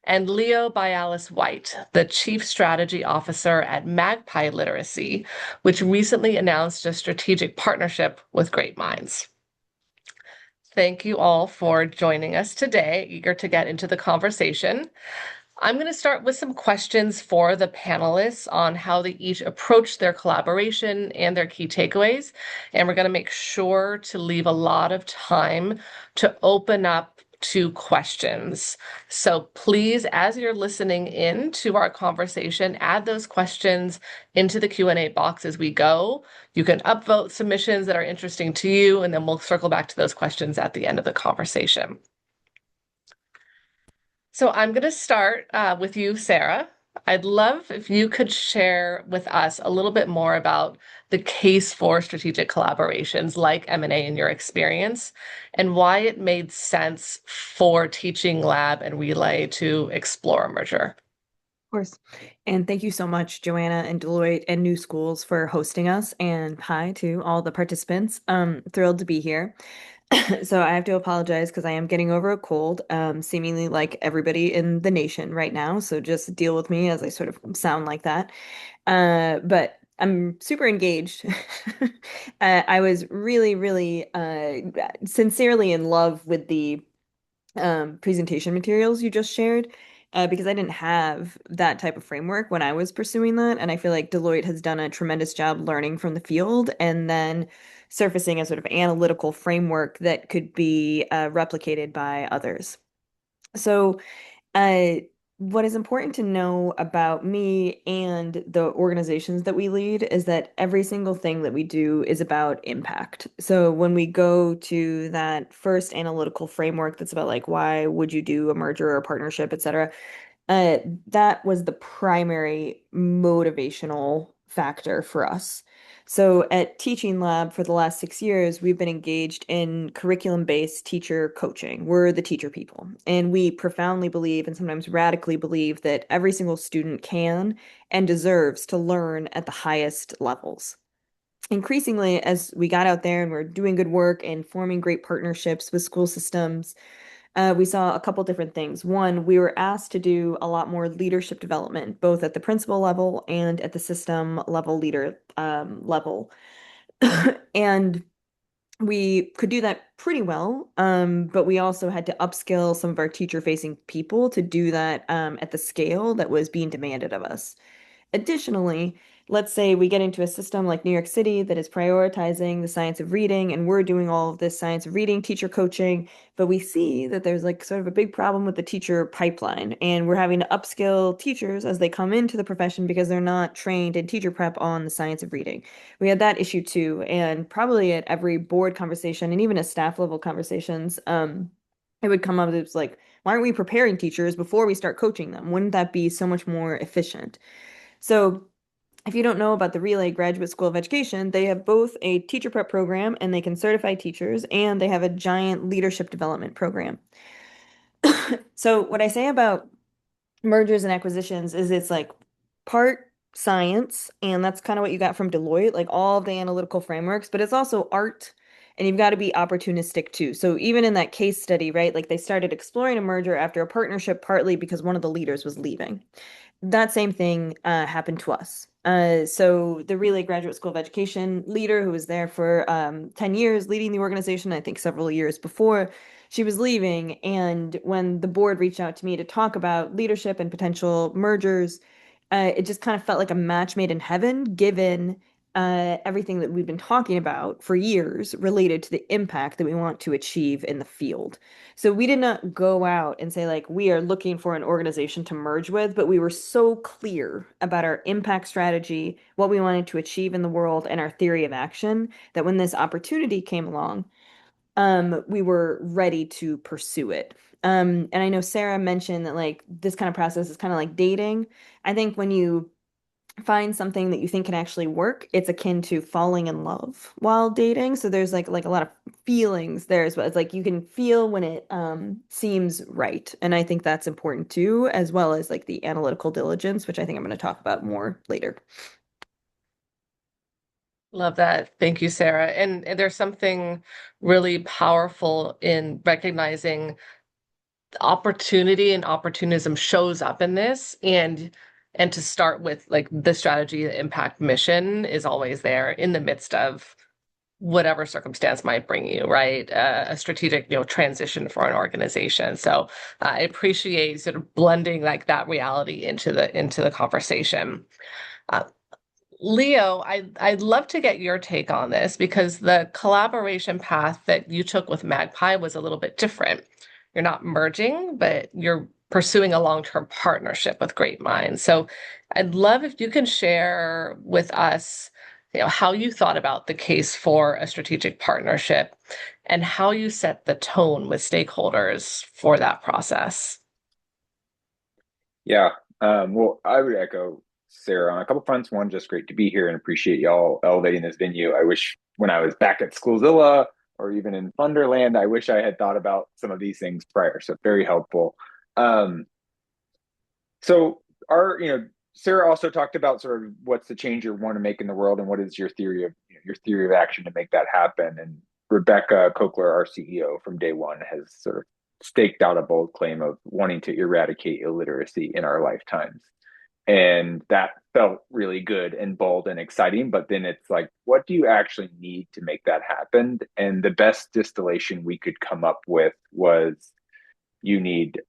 And Leo Bialis White, the Chief Strategy Officer at Magpie Literacy, which recently announced a strategic partnership with Great Minds. Thank you all for joining us today. Eager to get into the conversation. I'm going to start with some questions for the panelists on how they each approach their collaboration and their key takeaways. And we're going to make sure to leave a lot of time to open up to questions. So please, as you're listening in to our conversation, add those questions into the Q&A box as we go. You can upvote submissions that are interesting to you, and then we'll circle back to those questions at the end of the conversation. So I'm going to start with you, Sarah. I'd love if you could share with us a little bit more about the case for strategic collaborations like M&A in your experience and why it made sense for Teaching Lab and Relay to explore a merger. Of course. And thank you so much, Joanna and Deloitte and New Schools for hosting us. And hi to all the participants. Thrilled to be here. So I have to apologize because I am getting over a cold, seemingly like everybody in the nation right now. So just deal with me as I sort of sound like that. But I'm super engaged. I was really, really sincerely in love with the presentation materials you just shared. Because I didn't have that type of framework when I was pursuing that. And I feel like Deloitte has done a tremendous job learning from the field and then surfacing a sort of analytical framework that could be replicated by others. So, uh, what is important to know about me and the organizations that we lead is that every single thing that we do is about impact. So when we go to that first analytical framework that's about like why would you do a merger or a partnership, et cetera, that was the primary motivational factor for us. So at Teaching Lab for the last 6 years, we've been engaged in curriculum-based teacher coaching. We're the teacher people, and we profoundly believe and sometimes radically believe that every single student can and deserves to learn at the highest levels. Increasingly, as we got out there and we're doing good work and forming great partnerships with school systems, we saw a couple different things. One, we were asked to do a lot more leadership development, both at the principal level and at the system level leader level. And we could do that pretty well, but we also had to upskill some of our teacher-facing people to do that at the scale that was being demanded of us. Additionally, let's say we get into a system like New York City that is prioritizing the science of reading, and we're doing all of this science of reading teacher coaching, but we see that there's like sort of a big problem with the teacher pipeline, and we're having to upskill teachers as they come into the profession because they're not trained in teacher prep on the science of reading. We had that issue too, and probably at every board conversation and even at staff level conversations, it would come up as like, why aren't we preparing teachers before we start coaching them? Wouldn't that be so much more efficient? So if you don't know about the Relay Graduate School of Education, they have both a teacher prep program and they can certify teachers, and they have a giant leadership development program. So what I say about mergers and acquisitions is it's like part science, and that's kind of what you got from Deloitte, like all of the analytical frameworks, but it's also art, and you've got to be opportunistic too. So even in that case study, right, like they started exploring a merger after a partnership, partly because one of the leaders was leaving. That same thing happened to us. So the Relay Graduate School of Education leader who was there for 10 years leading the organization, I think several years before, she was leaving. And when the board reached out to me to talk about leadership and potential mergers, it just kind of felt like a match made in heaven, given everything that we've been talking about for years related to the impact that we want to achieve in the field. So we did not go out and say, like, we are looking for an organization to merge with, but we were so clear about our impact strategy, what we wanted to achieve in the world, and our theory of action that when this opportunity came along, we were ready to pursue it. And I know Sarah mentioned that like this kind of process is kind of like dating. I think when you find something that you think can actually work, it's akin to falling in love while dating. So there's like a lot of feelings there as well. It's like you can feel when it seems right. And I think that's important too, as well as like the analytical diligence, which I think I'm going to talk about more later. Love that. Thank you, Sarah. And there's something really powerful in recognizing opportunity and opportunism shows up in this, and to start with, like, the strategy, the impact mission is always there in the midst of whatever circumstance might bring you, right? A strategic, transition for an organization. So I appreciate sort of blending like that reality into the conversation. Uh, Leo, I'd love to get your take on this, because the collaboration path that you took with Magpie was a little bit different. You're not merging, but you're pursuing a long-term partnership with Great Minds. So I'd love if you can share with us, how you thought about the case for a strategic partnership and how you set the tone with stakeholders for that process. Yeah. Well, I would echo Sarah on a couple fronts. One, just great to be here and appreciate y'all elevating this venue. I wish when I was back at Schoolzilla or even in Thunderland, I wish I had thought about some of these things prior. So very helpful. So our, Sarah also talked about sort of what's the change you want to make in the world and what is your theory of action to make that happen. And Rebecca Kokler, our CEO from day one, has sort of staked out a bold claim of wanting to eradicate illiteracy in our lifetimes. And that felt really good and bold and exciting. But then it's like, what do you actually need to make that happen? And the best distillation we could come up with was you need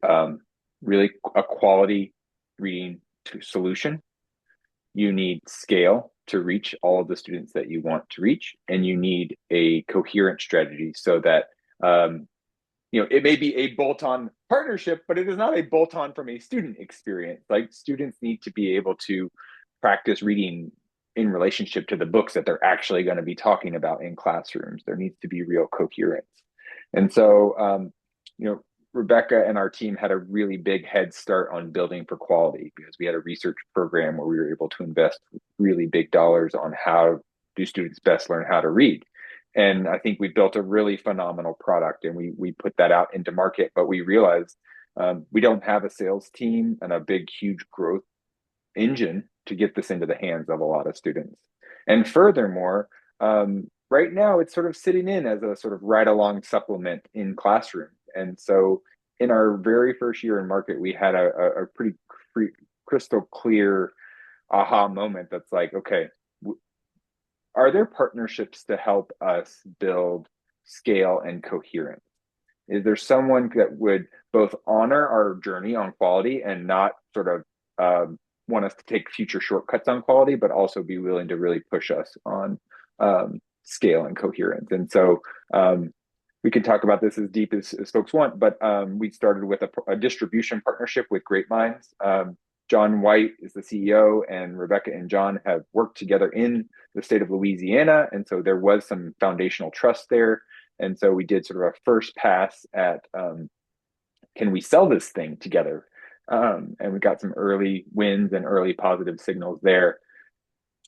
really a quality reading solution. You need scale to reach all of the students that you want to reach. And you need a coherent strategy so that it may be a bolt-on partnership, but it is not a bolt-on from a student experience. Like, students need to be able to practice reading in relationship to the books that they're actually going to be talking about in classrooms. There needs to be real coherence. And so, Rebecca and our team had a really big head start on building for quality, because we had a research program where we were able to invest really big dollars on how do students best learn how to read. And I think we built a really phenomenal product, and we put that out into market, but we realized we don't have a sales team and a big, huge growth engine to get this into the hands of a lot of students. And furthermore, right now it's sort of sitting in as a sort of ride-along supplement in classrooms. And so in our very first year in market, we had a pretty crystal clear aha moment that's like, okay, are there partnerships to help us build scale and coherence? Is there someone that would both honor our journey on quality and not sort of want us to take future shortcuts on quality, but also be willing to really push us on scale and coherence? And so we can talk about this as deep as folks want, but we started with a distribution partnership with Great Minds. John White is the CEO, and Rebecca and John have worked together in the state of Louisiana. And so there was some foundational trust there. And so we did sort of a first pass at, can we sell this thing together? And we got some early wins and early positive signals there.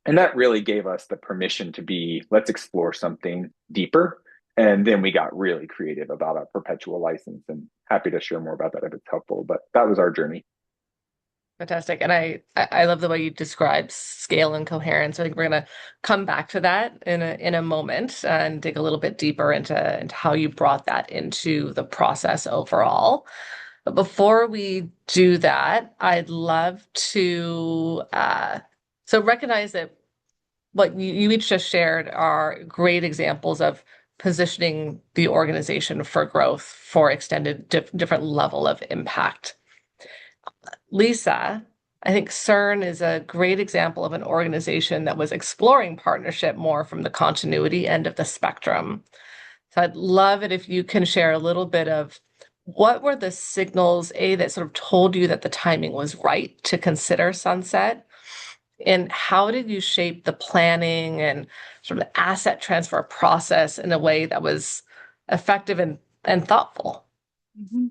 And that really gave us the permission to let's explore something deeper. And then we got really creative about a perpetual license, and happy to share more about that if it's helpful. But that was our journey. Fantastic. And I love the way you describe scale and coherence. I think we're going to come back to that in a moment and dig a little bit deeper into how you brought that into the process overall. But before we do that, I'd love to so recognize that what you each just shared are great examples of positioning the organization for growth, for extended different level of impact. Lisa, I think CERN is a great example of an organization that was exploring partnership more from the continuity end of the spectrum. So I'd love it if you can share a little bit of what were the signals, that sort of told you that the timing was right to consider Sunset, and how did you shape the planning and sort of asset transfer process in a way that was effective and thoughtful? Mm-hmm.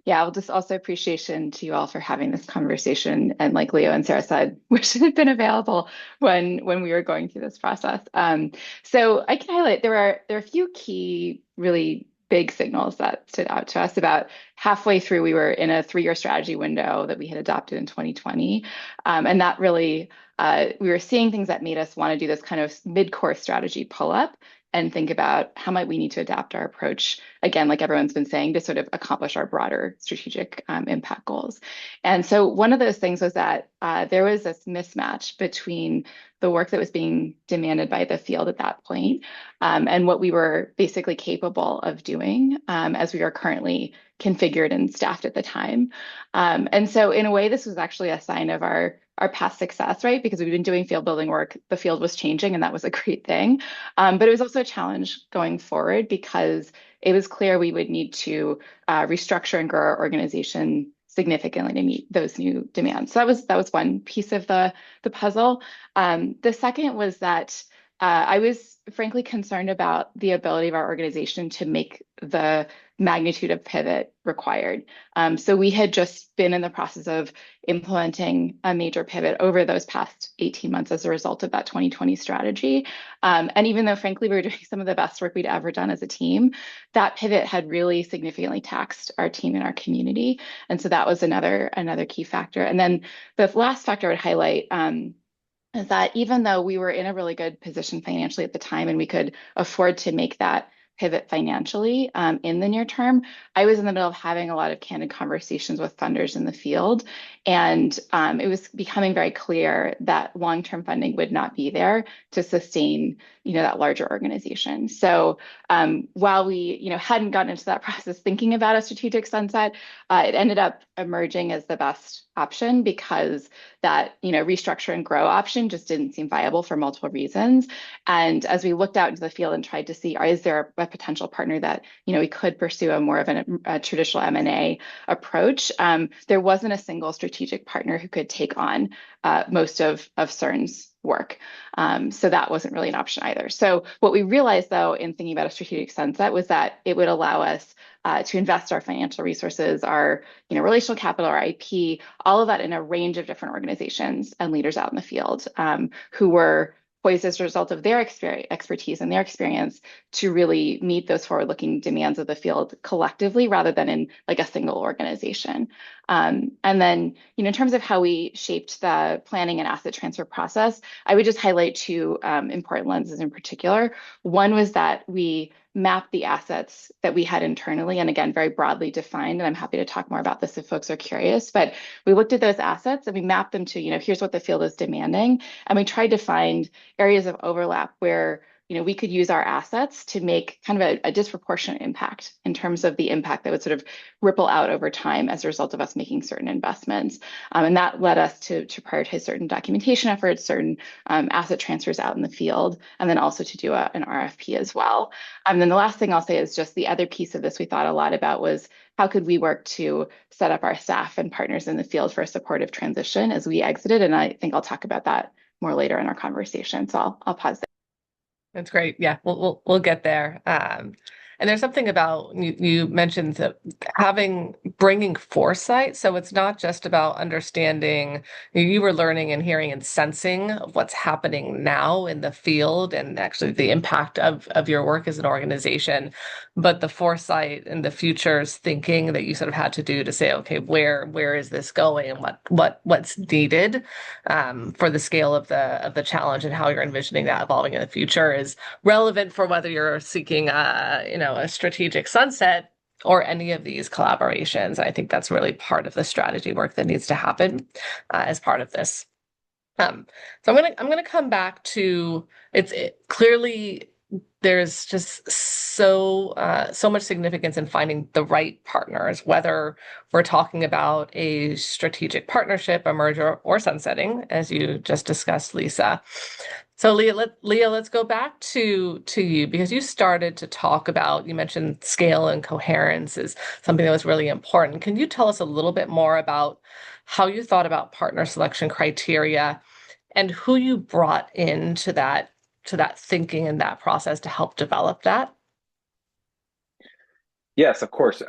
Yeah, I'll just also appreciation to you all for having this conversation. And like Leo and Sarah said, wish it had been available when we were going through this process. So I can highlight there are a few key, really big signals that stood out to us. About halfway through, we were in a 3-year strategy window that we had adopted in 2020, and that really we were seeing things that made us want to do this kind of mid-course strategy pull-up and think about how might we need to adapt our approach, again, like everyone's been saying, to sort of accomplish our broader strategic impact goals. And so one of those things was that there was this mismatch between the work that was being demanded by the field at that point and what we were basically capable of doing as we are currently configured and staffed at the time. And so in a way, this was actually a sign of our past success, right? Because we've been doing field building work, the field was changing, and that was a great thing. But it was also a challenge going forward because it was clear we would need to restructure and grow our organization significantly to meet those new demands. So that was one piece of the puzzle. The second was that I was frankly concerned about the ability of our organization to make the magnitude of pivot required. So we had just been in the process of implementing a major pivot over those past 18 months as a result of that 2020 strategy. And even though, frankly, we were doing some of the best work we'd ever done as a team, that pivot had really significantly taxed our team and our community. And so that was another key factor. And then the last factor I would highlight is that even though we were in a really good position financially at the time and we could afford to make that pivot financially in the near term, I was in the middle of having a lot of candid conversations with funders in the field. And it was becoming very clear that long-term funding would not be there to sustain, that larger organization. So while we, hadn't gotten into that process thinking about a strategic sunset, it ended up emerging as the best option because that, restructure and grow option just didn't seem viable for multiple reasons. And as we looked out into the field and tried to see, is there a potential partner that, we could pursue a more of a traditional M&A approach, there wasn't a single strategic partner who could take on most of CERN's work. So that wasn't really an option either. So what we realized, though, in thinking about a strategic sunset was that it would allow us to invest our financial resources, our relational capital, our IP, all of that in a range of different organizations and leaders out in the field who were poised as a result of their expertise and their experience to really meet those forward-looking demands of the field collectively rather than in like a single organization. And then, in terms of how we shaped the planning and asset transfer process, I would just highlight two important lenses in particular. One was that we mapped the assets that we had internally, and again, very broadly defined, and I'm happy to talk more about this if folks are curious, but we looked at those assets and we mapped them to, here's what the field is demanding, and we tried to find areas of overlap where we could use our assets to make kind of a disproportionate impact in terms of the impact that would sort of ripple out over time as a result of us making certain investments. And that led us to prioritize certain documentation efforts, certain asset transfers out in the field, and then also to do an RFP as well. And then the last thing I'll say is just the other piece of this we thought a lot about was how could we work to set up our staff and partners in the field for a supportive transition as we exited. And I think I'll talk about that more later in our conversation. So I'll pause there. That's great. Yeah, we'll get there. And there's something about you mentioned that bringing foresight. So it's not just about understanding. You were learning and hearing and sensing what's happening now in the field and actually the impact of your work as an organization, but the foresight and the futures thinking that you sort of had to do to say, okay, where is this going and what's needed for the scale of the challenge and how you're envisioning that evolving in the future is relevant for whether you're seeking a strategic sunset or any of these collaborations. I think that's really part of the strategy work that needs to happen as part of this. So I'm gonna come back to clearly there's just so much significance in finding the right partners, whether we're talking about a strategic partnership, a merger, or sunsetting, as you just discussed, Lisa. So Leah, let's go back to you because you started to talk about, you mentioned scale and coherence is something that was really important. Can you tell us a little bit more about how you thought about partner selection criteria and who you brought into that thinking and that process to help develop that? Yes, of course.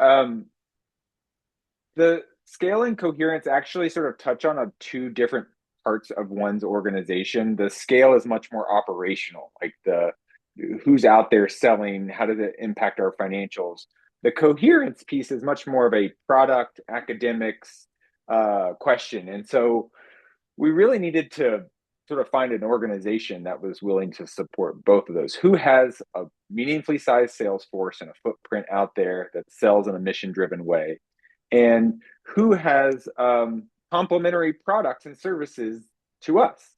the scale and coherence actually sort of touch on two different parts of one's organization. The scale is much more operational, like the who's out there selling, how does it impact our financials. The coherence piece is much more of a product academics question. And so we really needed to sort of find an organization that was willing to support both of those. Who has a meaningfully sized sales force and a footprint out there that sells in a mission driven way? And who has complementary products and services to us?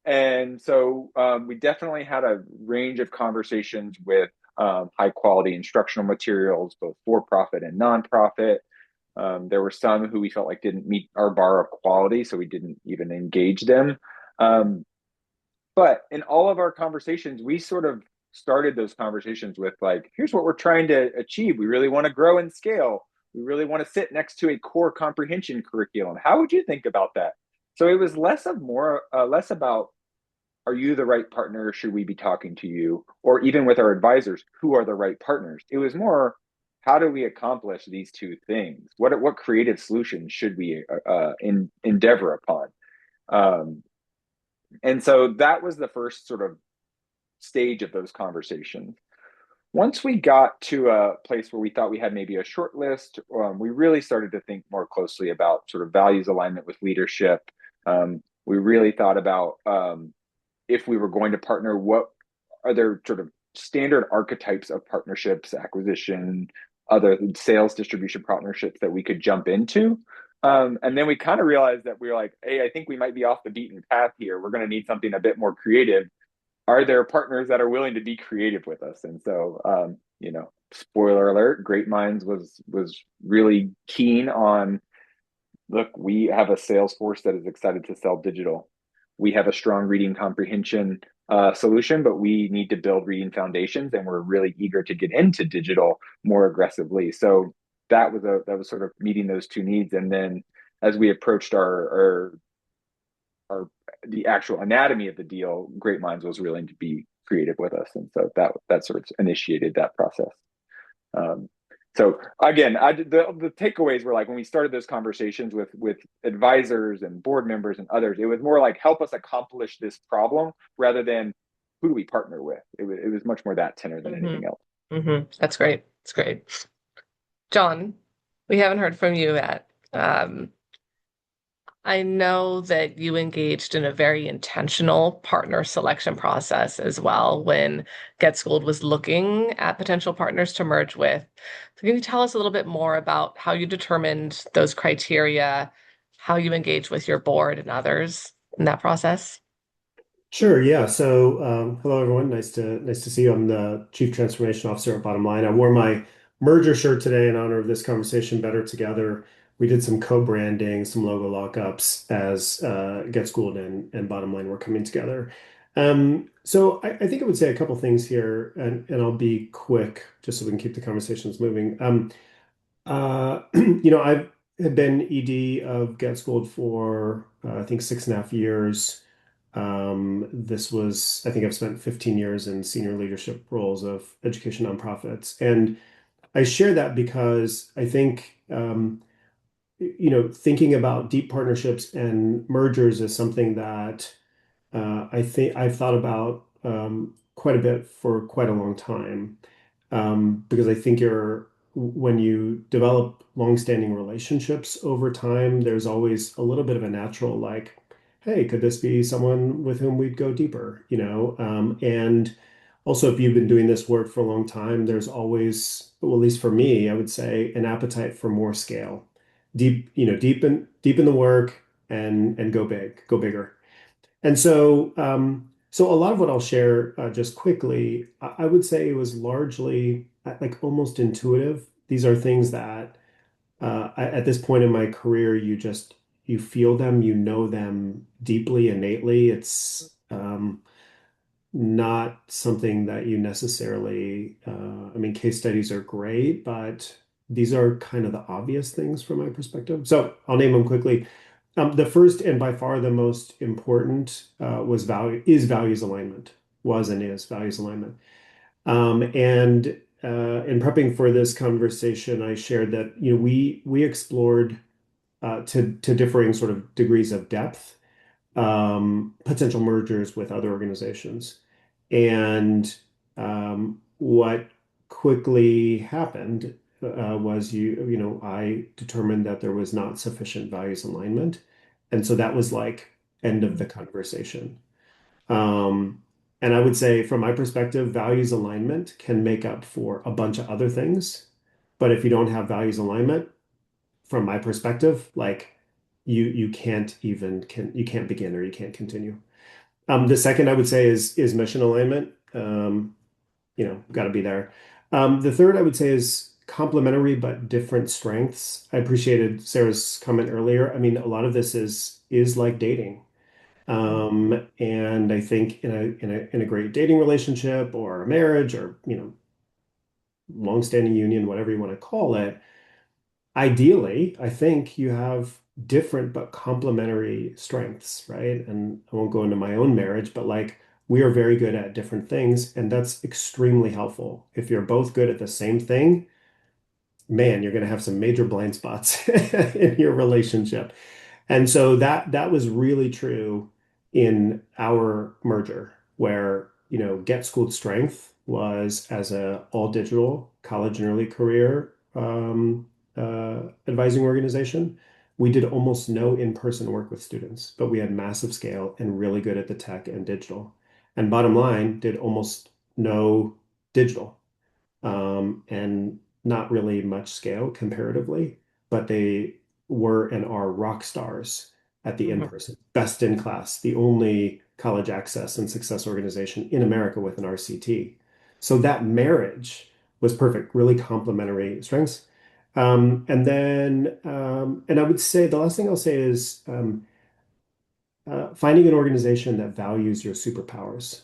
And so we definitely had a range of conversations with high quality instructional materials, both for profit and nonprofit. There were some who we felt like didn't meet our bar of quality, so we didn't even engage them. But in all of our conversations, we sort of started those conversations with like, here's what we're trying to achieve. We really want to grow and scale. We really want to sit next to a core comprehension curriculum. How would you think about that? So it was less about, are you the right partner? Should we be talking to you? Or even with our advisors, who are the right partners? It was more, how do we accomplish these two things? What creative solutions should we endeavor upon? And so that was the first sort of stage of those conversations. Once we got to a place where we thought we had maybe a short list, we really started to think more closely about sort of values alignment with leadership. We really thought about if we were going to partner, what are there sort of standard archetypes of partnerships, acquisition, other sales distribution partnerships that we could jump into. And then we kind of realized that we were like, hey, I think we might be off the beaten path here. We're going to need something a bit more creative. Are there partners that are willing to be creative with us? And so, spoiler alert, Great Minds was really keen on, look, we have a sales force that is excited to sell digital. We have a strong reading comprehension solution, but we need to build reading foundations, and we're really eager to get into digital more aggressively. So that was sort of meeting those two needs. And then as we approached the actual anatomy of the deal, Great Minds was willing to be creative with us, and so that sort of initiated that process. So again, the takeaways were like when we started those conversations with advisors and board members and others, it was more like help us accomplish this problem rather than who do we partner with. It was much more that tenor than anything else. That's great. That's great. John, we haven't heard from you yet. I know that you engaged in a very intentional partner selection process as well when Get Schooled was looking at potential partners to merge with. So can you tell us a little bit more about how you determined those criteria, how you engage with your board and others in that process? Sure, yeah. So, hello everyone. Nice to see you. I'm the Chief Transformation Officer at Bottom Line. I wore my merger shirt today in honor of this conversation, Better Together. We did some co-branding, some logo lockups as Get Schooled and Bottom Line were coming together. So I think I would say a couple things here, and I'll be quick just so we can keep the conversations moving. I've been ED of Get Schooled for I think 6.5 years. I think I've spent 15 years in senior leadership roles of education nonprofits. And I share that because I think, thinking about deep partnerships and mergers is something that I think I've thought about quite a bit for quite a long time. Because I think when you develop longstanding relationships over time, there's always a little bit of a natural like, hey, could this be someone with whom we'd go deeper, And also, if you've been doing this work for a long time, there's always, well, at least for me, I would say, an appetite for more scale, deep in the work and go bigger. And so, so a lot of what I'll share just quickly, I would say it was largely like almost intuitive. These are things that at this point in my career, you feel them, you know them deeply, innately. It's not something that you necessarily, case studies are great, but these are kind of the obvious things from my perspective. So I'll name them quickly. The first and by far the most important was values alignment, was and is values alignment. And in prepping for this conversation, I shared that we explored to differing sort of degrees of depth potential mergers with other organizations. And what quickly happened was I determined that there was not sufficient values alignment. And so that was like end of the conversation. Um, and I would say, from my perspective, values alignment can make up for a bunch of other things. But if you don't have values alignment, from my perspective, like you can't even you can't begin or you can't continue. The second I would say is mission alignment. Got to be there. The third I would say is complementary but different strengths. I appreciated Sarah's comment earlier. I mean, a lot of this is like dating. And I think in a great dating relationship or a marriage or long-standing union, whatever you want to call it, ideally, I think you have different but complementary strengths, right? And I won't go into my own marriage, but like we are very good at different things, and that's extremely helpful. If you're both good at the same thing, man, you're going to have some major blind spots in your relationship. And so that was really true in our merger, where Get Schooled Strength was as a all digital college and early career advising organization. We did almost no in-person work with students, but we had massive scale and really good at the tech and digital. And bottom line, did almost no digital and not really much scale comparatively, but they were and are rock stars at the in-person, best in class, the only college access and success organization in America with an RCT. So that marriage was perfect, really complementary strengths. And I would say the last thing I'll say is finding an organization that values your superpowers.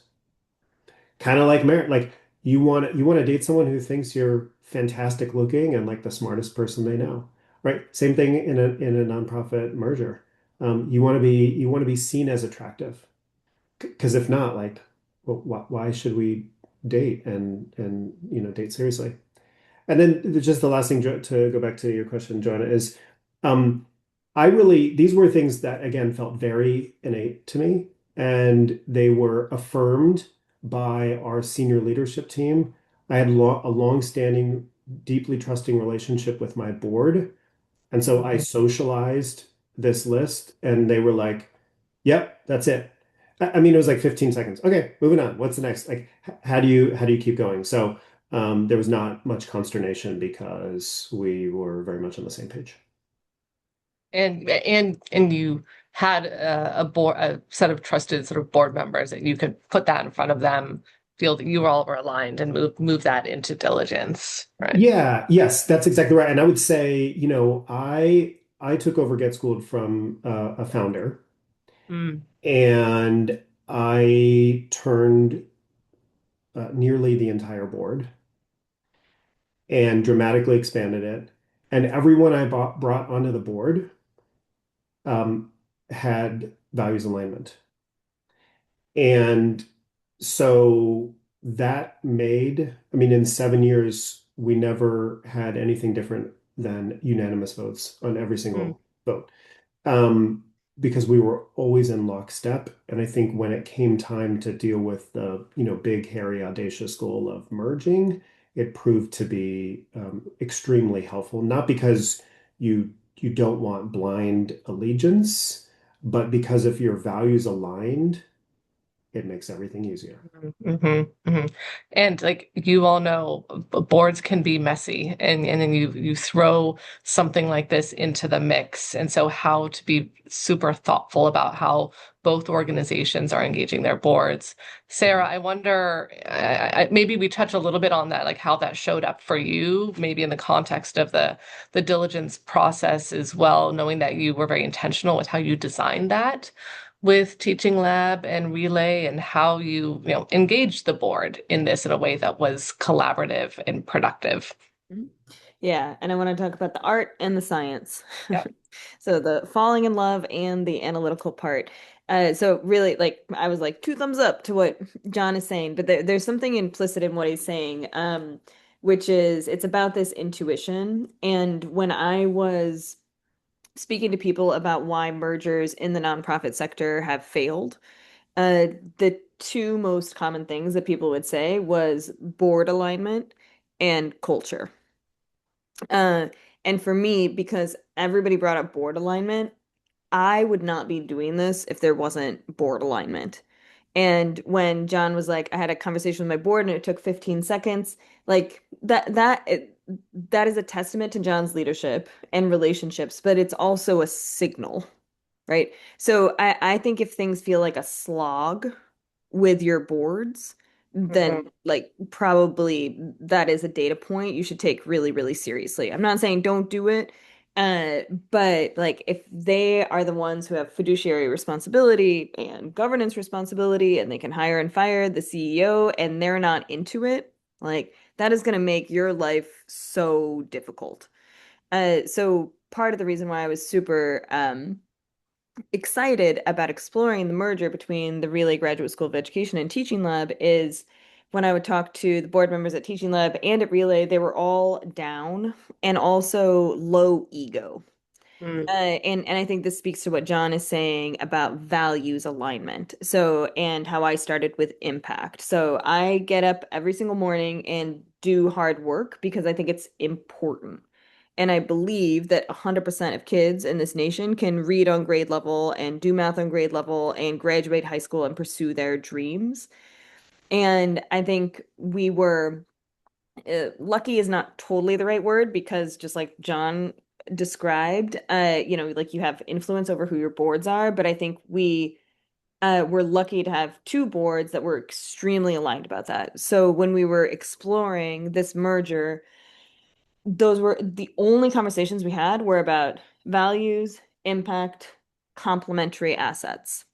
Kind of like marriage, like you want to date someone who thinks you're fantastic looking and like the smartest person they know, right? Same thing in a nonprofit merger. You want to be seen as attractive, because if not, like, well, why should we date and date seriously? And then just the last thing to go back to your question, Joanna, is um, these were things that again felt very innate to me, and they were affirmed by our senior leadership team. I had a long-standing, deeply trusting relationship with my board, and so I socialized this list, and they were like, "Yep, that's it." I mean, it was like 15 seconds. Okay, moving on. What's the next? Like, how do you keep going? So there was not much consternation because we were very much on the same page. And you had a set of trusted sort of board members that you could put that in front of them, feel that you all were aligned, and move that into diligence, right? Yeah, yes, that's exactly right. And I would say, I took over Get Schooled from a founder, Mm, and I turned nearly the entire board and dramatically expanded it. And everyone I brought onto the board um, had values alignment. And so I mean, in 7 years, we never had anything different than unanimous votes on every mm, single vote. Um, because we were always in lockstep. And I think when it came time to deal with the, big, hairy, audacious goal of merging, it proved to be extremely helpful. Not because you don't want blind allegiance, but because if your values aligned, it makes everything easier. And like you all know, boards can be messy, and then you throw something like this into the mix. And so how to be super thoughtful about how both organizations are engaging their boards. Sarah, I wonder, maybe we touch a little bit on that, like how that showed up for you, maybe in the context of the diligence process as well, knowing that you were very intentional with how you designed that with Teaching Lab and Relay, and how you engaged the board in this in a way that was collaborative and productive. Mhm. Yeah, and I want to talk about the art and the science. Yep. So the falling in love and the analytical part. So really, like I was like two thumbs up to what John is saying, but there's something implicit in what he's saying. which is it's about this intuition. And when I was speaking to people about why mergers in the nonprofit sector have failed, the two most common things that people would say was board alignment and culture. Uh, and for me, because everybody brought up board alignment, I would not be doing this if there wasn't board alignment. And when John was like, I had a conversation with my board and it took 15 seconds, like that is a testament to John's leadership and relationships, but it's also a signal, right? So I think if things feel like a slog with your boards, then like probably that is a data point you should take really, really seriously. I'm not saying don't do it, but like if they are the ones who have fiduciary responsibility and governance responsibility and they can hire and fire the CEO and they're not into it, like that is going to make your life so difficult. So part of the reason why I was super excited about exploring the merger between the Relay Graduate School of Education and Teaching Lab is when I would talk to the board members at Teaching Lab and at Relay, they were all down and also low ego. And I think this speaks to what John is saying about values alignment. So, and how I started with impact. So I get up every single morning and do hard work because I think it's important. And I believe that 100% of kids in this nation can read on grade level and do math on grade level and graduate high school and pursue their dreams. And I think we were lucky is not totally the right word because just like John described, like you have influence over who your boards are, but I think we were lucky to have two boards that were extremely aligned about that. So when we were exploring this merger, those were the only conversations we had were about values, impact, complementary assets.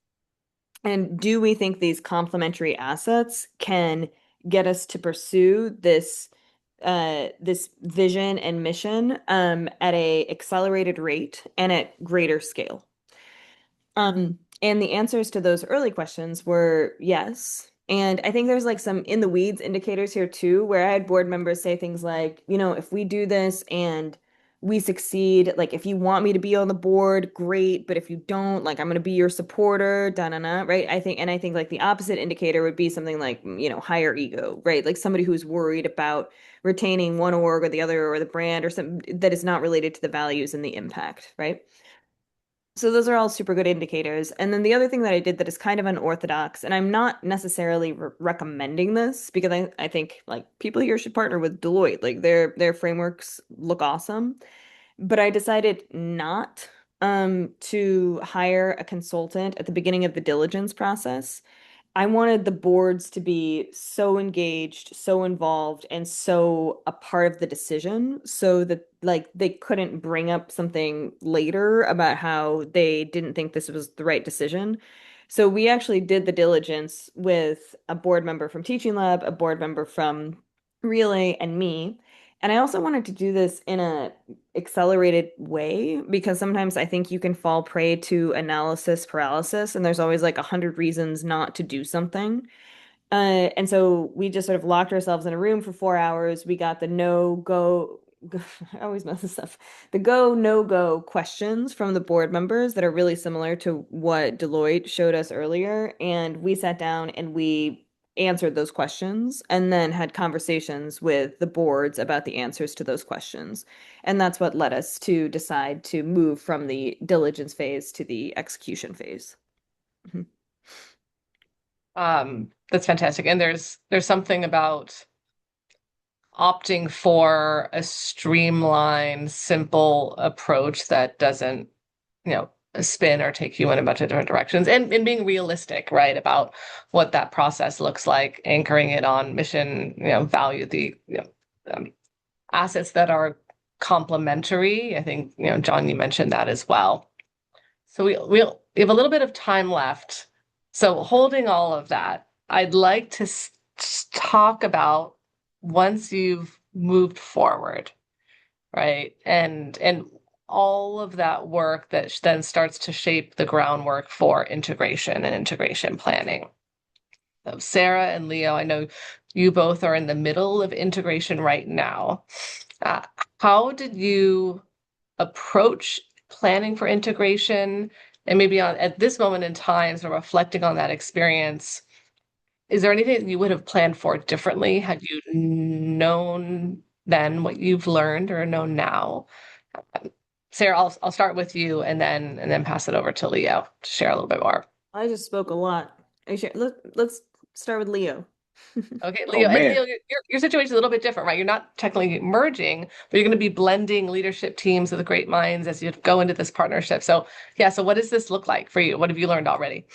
And do we think these complementary assets can get us to pursue this vision and mission at a accelerated rate and at greater scale? And the answers to those early questions were yes. And I think there's like some in the weeds indicators here too, where I had board members say things like, if we do this and we succeed, like if you want me to be on the board, great. But if you don't, like I'm going to be your supporter, da na na, right? I think like the opposite indicator would be something like, higher ego, right? Like somebody who's worried about retaining one org or the other or the brand or something that is not related to the values and the impact, right? So those are all super good indicators. And then the other thing that I did that is kind of unorthodox, and I'm not necessarily recommending this because I think like people here should partner with Deloitte. Like their frameworks look awesome. But I decided not to hire a consultant at the beginning of the diligence process. I wanted the boards to be so engaged, so involved, and so a part of the decision so that like they couldn't bring up something later about how they didn't think this was the right decision. So we actually did the diligence with a board member from Teaching Lab, a board member from Relay, and me. And I also wanted to do this in a accelerated way because sometimes I think you can fall prey to analysis paralysis and there's always like 100 reasons not to do something. And so we just sort of locked ourselves in a room for 4 hours. We got the no go, I always mess this up. The go, no go questions from the board members that are really similar to what Deloitte showed us earlier. And we sat down and we answered those questions and then had conversations with the boards about the answers to those questions. And that's what led us to decide to move from the diligence phase to the execution phase. That's fantastic. And there's something about opting for a streamlined, simple approach that doesn't, spin or take you in a bunch of different directions and being realistic, right, about what that process looks like, anchoring it on mission, value, the assets that are complementary. I think, John, you mentioned that as well. So we have a little bit of time left. So holding all of that, I'd like to talk about once you've moved forward, right? And all of that work that then starts to shape the groundwork for integration and integration planning. So Sarah and Leo, I know you both are in the middle of integration right now. Uh, how did you approach planning for integration? And maybe at this moment in time, sort of reflecting on that experience, is there anything that you would have planned for differently had you known then what you've learned or know now? Sarah, I'll start with you and then pass it over to Leo to share a little bit more. I just spoke a lot. Let's start with Leo. Okay, Oh Leo, and man. Leo, your situation is a little bit different, right? You're not technically merging, but you're going to be blending leadership teams with great minds as you go into this partnership. So, yeah, so what does this look like for you? What have you learned already?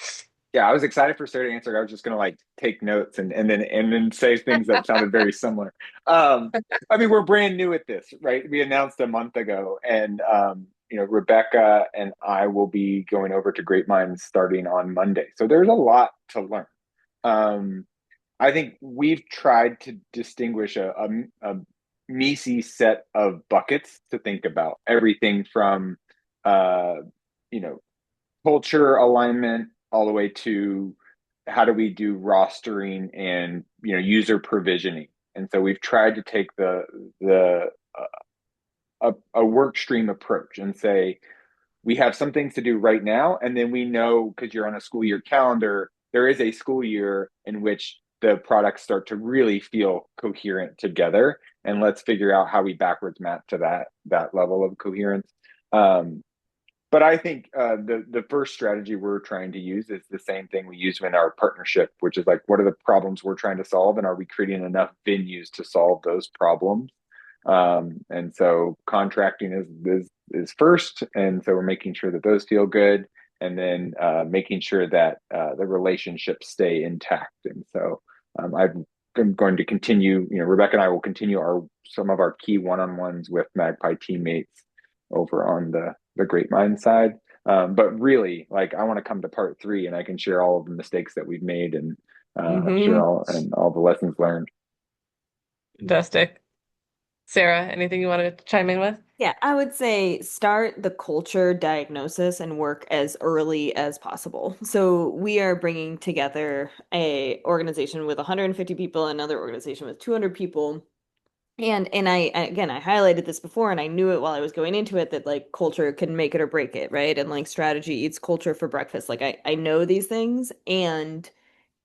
Yeah, I was excited for Sarah to answer. I was just gonna like take notes and then say things that sounded very similar. I mean, we're brand new at this, right? We announced a month ago, and Rebecca and I will be going over to Great Minds starting on Monday. So there's a lot to learn. Um, I think we've tried to distinguish a meaty set of buckets to think about. Everything from uh, you know, culture alignment all the way to how do we do rostering and user provisioning. And so we've tried to take the a work stream approach and say we have some things to do right now, and then we know, because you're on a school year calendar, there is a school year in which the products start to really feel coherent together, and let's figure out how we backwards map to that level of coherence. But I think the first strategy we're trying to use is the same thing we use in our partnership, which is like, what are the problems we're trying to solve, and are we creating enough venues to solve those problems? And so contracting is first, and so we're making sure that those feel good, and then making sure that the relationships stay intact. And so I'm going to continue. Rebecca and I will continue some of our key one-on-ones with Magpie teammates over on the Great Mind side. But really, like, I want to come to part 3 and I can share all of the mistakes that we've made and share all the lessons learned. Fantastic. Sarah, anything you wanted to chime in with? Yeah, I would say start the culture diagnosis and work as early as possible. So we are bringing together a organization with 150 people, another organization with 200 people. And I highlighted this before, and I knew it while I was going into it, that like culture can make it or break it, right? And like strategy eats culture for breakfast. Like I know these things, and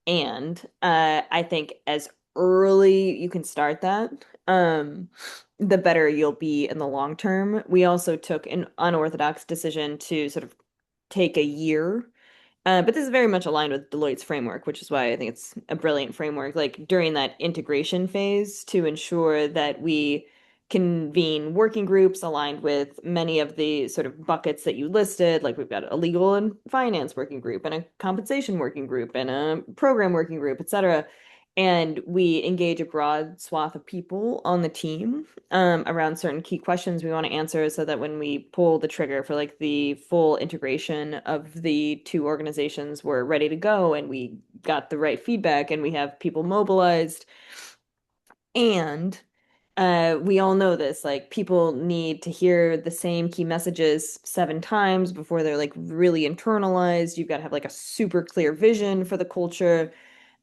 I think as early you can start that, the better you'll be in the long term. We also took an unorthodox decision to sort of take a year. But this is very much aligned with Deloitte's framework, which is why I think it's a brilliant framework. Like during that integration phase, to ensure that we convene working groups aligned with many of the sort of buckets that you listed. Like we've got a legal and finance working group, and a compensation working group, and a program working group, etc. And we engage a broad swath of people on the team around certain key questions we want to answer, so that when we pull the trigger for like the full integration of the two organizations, we're ready to go and we got the right feedback and we have people mobilized. And we all know this, like people need to hear the same key messages 7 times before they're like really internalized. You've got to have like a super clear vision for the culture.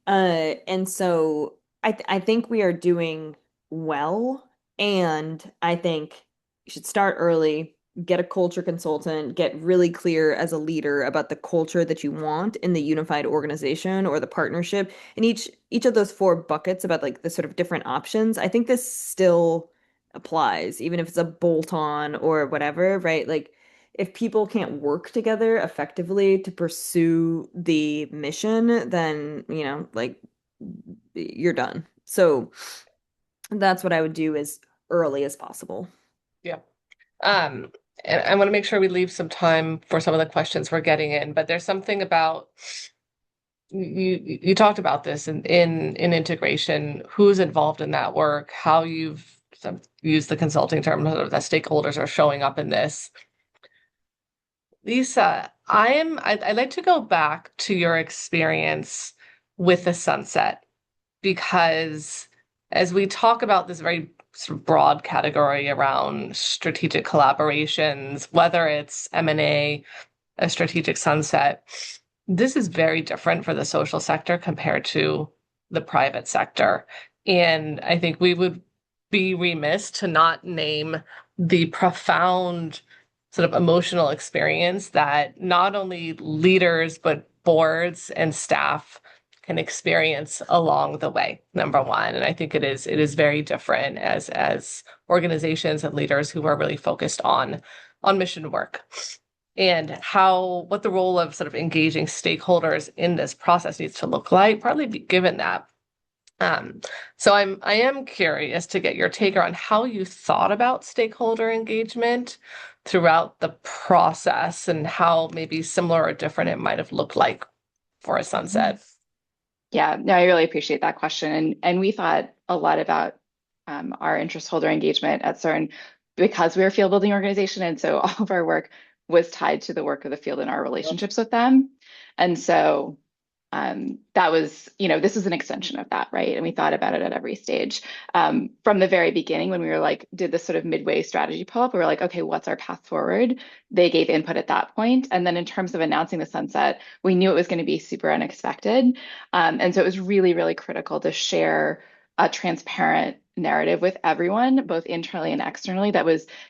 And so I think we are doing well, and I think you should start early, get a culture consultant, get really clear as a leader about the culture that you want in the unified organization or the partnership. And each of those 4 buckets about like the sort of different options, I think this still applies, even if it's a bolt-on or whatever, right? Like if people can't work together effectively to pursue the mission, then, like you're done. So that's what I would do as early as possible. Yeah. And I want to make sure we leave some time for some of the questions we're getting in, but there's something about you talked about this in integration, who's involved in that work, how you've used the consulting term that stakeholders are showing up in this. Lisa, I'd like to go back to your experience with the sunset, because as we talk about this very sort of broad category around strategic collaborations, whether it's M&A, a strategic sunset, this is very different for the social sector compared to the private sector. And I think we would be remiss to not name the profound sort of emotional experience that not only leaders, but boards and staff can experience along the way, number one. And I think it is very different as organizations and leaders who are really focused on mission work and what the role of sort of engaging stakeholders in this process needs to look like, partly given that. So I am curious to get your take on how you thought about stakeholder engagement throughout the process and how maybe similar or different it might have looked like for a sunset. Yeah, no, I really appreciate that question. And we thought a lot about our interest holder engagement at CERN because we're a field building organization. And so all of our work was tied to the work of the field and our relationships with them. And so that was, this is an extension of that, right? And we thought about it at every stage. From the very beginning, when we were did this sort of midway strategy pull-up, we were like, okay, what's our path forward? They gave input at that point. And then in terms of announcing the sunset, we knew it was going to be super unexpected. And so it was really, really critical to share a transparent narrative with everyone, both internally and externally,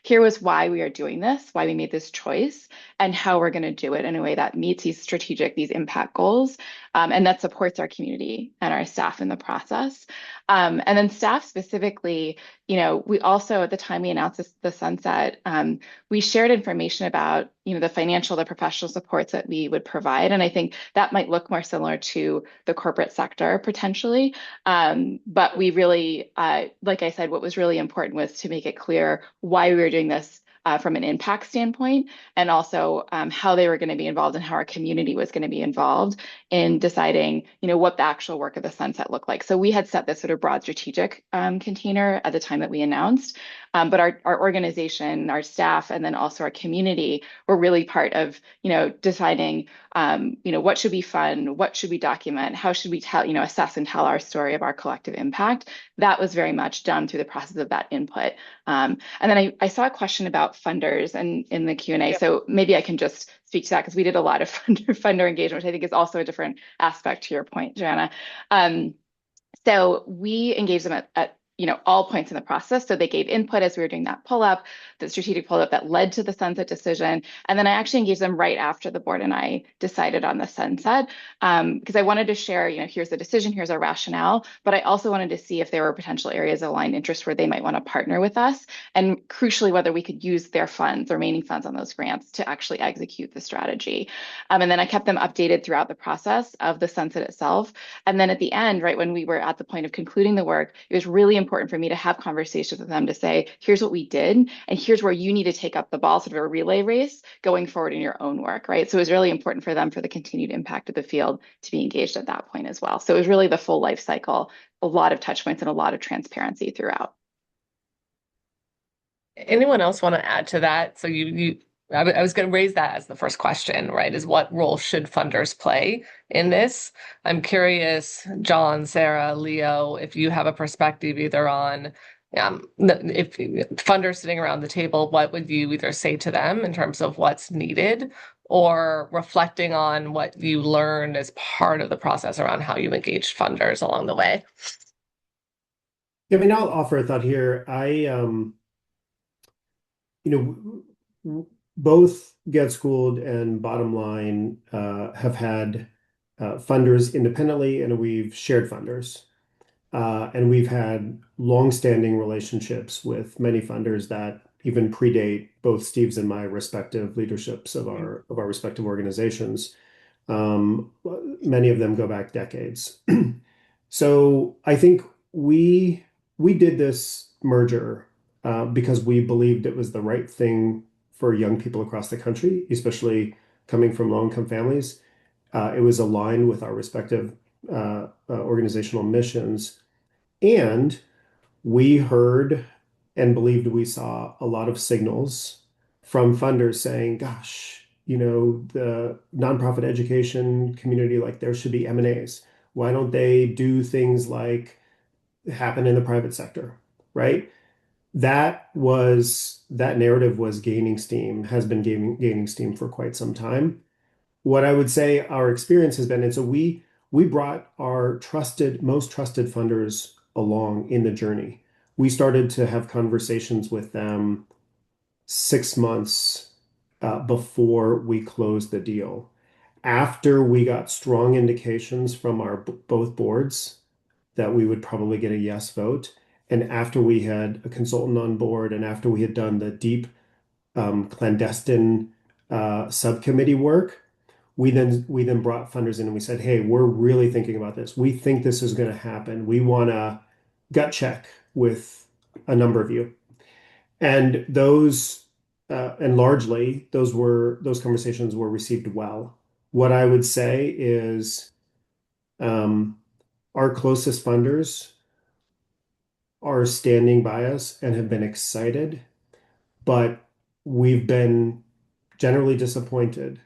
here was why we are doing this, why we made this choice, and how we're going to do it in a way that meets these impact goals, and that supports our community and our staff in the process. And then staff specifically, we also, at the time we announced the sunset, we shared information about, the professional supports that we would provide. And I think that might look more similar to the corporate sector potentially. But we really, like I said, what was really important was to make it clear why we were doing this from an impact standpoint, and also how they were going to be involved and how our community was going to be involved in deciding, what the actual work of the sunset looked like. So we had set this sort of broad strategic container at the time that we announced, but our organization, our staff, and then also our community were really part of, deciding, what should we fund, what should we document, how should we tell, assess and tell our story of our collective impact. That was very much done through the process of that input. And then I saw a question about funders in the Q&A. Yeah. So maybe I can just speak to that because we did a lot of funder engagement, which I think is also a different aspect to your point, Joanna. So we engaged them at all points in the process. So they gave input as we were doing that pull-up, the strategic pull-up that led to the sunset decision. And then I actually engaged them right after the board and I decided on the sunset, because I wanted to share, here's the decision, here's our rationale, but I also wanted to see if there were potential areas of aligned interest where they might want to partner with us, and crucially, whether we could use their funds, remaining funds on those grants to actually execute the strategy. And then I kept them updated throughout the process of the sunset itself. And then at the end, right when we were at the point of concluding the work, it was really important for me to have conversations with them to say, here's what we did, and here's where you need to take up the ball, sort of a relay race going forward in your own work, right? So it was really important for them, for the continued impact of the field, to be engaged at that point as well. So it was really the full life cycle, a lot of touch points and a lot of transparency throughout. Anyone else want to add to that? So I was going to raise that as the first question, right? Is what role should funders play in this? I'm curious, John, Sarah, Leo, if you have a perspective either on if funders sitting around the table, what would you either say to them in terms of what's needed, or reflecting on what you learned as part of the process around how you engaged funders along the way? Yeah, I mean, I'll offer a thought here. Both Get Schooled and Bottom Line have had funders independently, and we've shared funders. And we've had long-standing relationships with many funders that even predate both Steve's and my respective leaderships of our respective organizations. Many of them go back decades. So I think we did this merger because we believed it was the right thing for young people across the country, especially coming from low-income families. It was aligned with our respective organizational missions. And we heard and believed we saw a lot of signals from funders saying, gosh, the nonprofit education community, there should be M&As. Why don't they do things like happen in the private sector, right? That narrative was gaining steam, has been gaining steam for quite some time. What I would say our experience has been, and so we we brought our most trusted funders along in the journey. We started to have conversations with them 6 months before we closed the deal. After we got strong indications from our both boards that we would probably get a yes vote, and after we had a consultant on board, and after we had done the deep clandestine subcommittee work, we then brought funders in and we said, hey, we're really thinking about this. We think this is going to happen. We want to gut check with a number of you. And largely those conversations were received well. What I would say is our closest funders are standing by us and have been excited, but we've been generally disappointed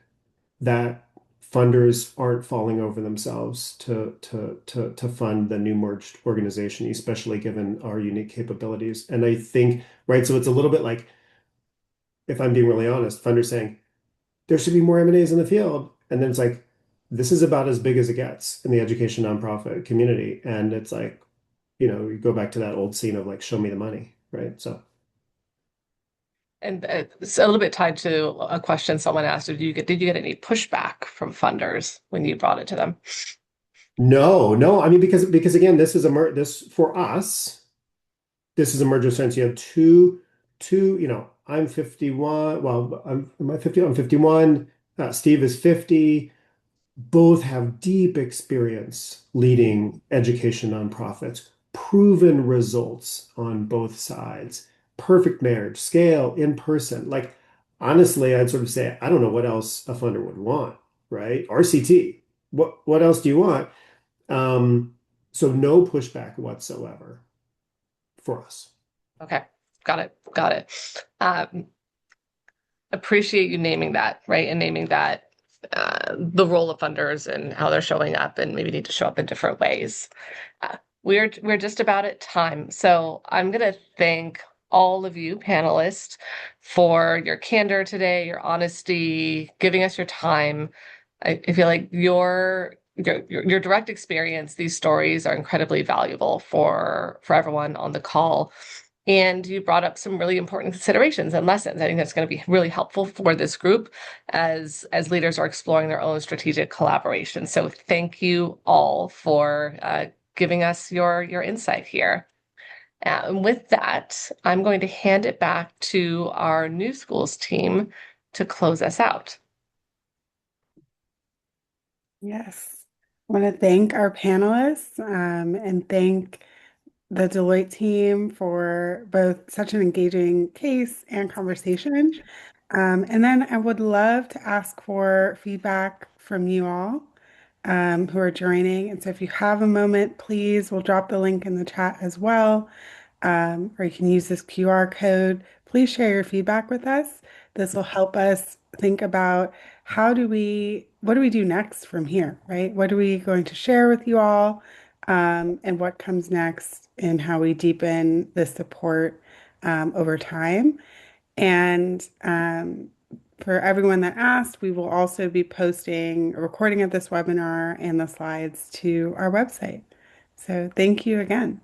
that funders aren't falling over themselves to fund the new merged organization, especially given our unique capabilities. And I think, right, so it's a little bit like, if I'm being really honest, funders saying there should be more M&As in the field. And then it's like, this is about as big as it gets in the education nonprofit community. And it's like, you go back to that old scene of like, show me the money, right? So. And it's a little bit tied to a question someone asked, did you get any pushback from funders when you brought it to them? No. I mean, because again, this for us, this is a merger sense. You have two, I'm 51. Well, am I 50? I'm 51. Steve is 50. Both have deep experience leading education nonprofits, proven results on both sides, perfect marriage, scale, in person. Like, honestly, I'd sort of say, I don't know what else a funder would want, right? RCT. What else do you want? So no pushback whatsoever for us. Okay, got it. Appreciate you naming that, right? And naming that the role of funders and how they're showing up and maybe need to show up in different ways. We're just about at time. So I'm gonna thank all of you panelists for your candor today, your honesty, giving us your time. I feel like your direct experience, these stories are incredibly valuable for everyone on the call. And you brought up some really important considerations and lessons. I think that's going to be really helpful for this group as leaders are exploring their own strategic collaboration. So thank you all for giving us your insight here. And with that, I'm going to hand it back to our New Schools team to close us out. Yes. I want to thank our panelists and thank the Deloitte team for both such an engaging case and conversation. And then I would love to ask for feedback from you all who are joining. And so if you have a moment, please, we'll drop the link in the chat as well. Or you can use this QR code. Please share your feedback with us. This will help us think about what do we do next from here, right? What are we going to share with you all? And what comes next and how we deepen the support over time. And for everyone that asked, we will also be posting a recording of this webinar and the slides to our website. So thank you again.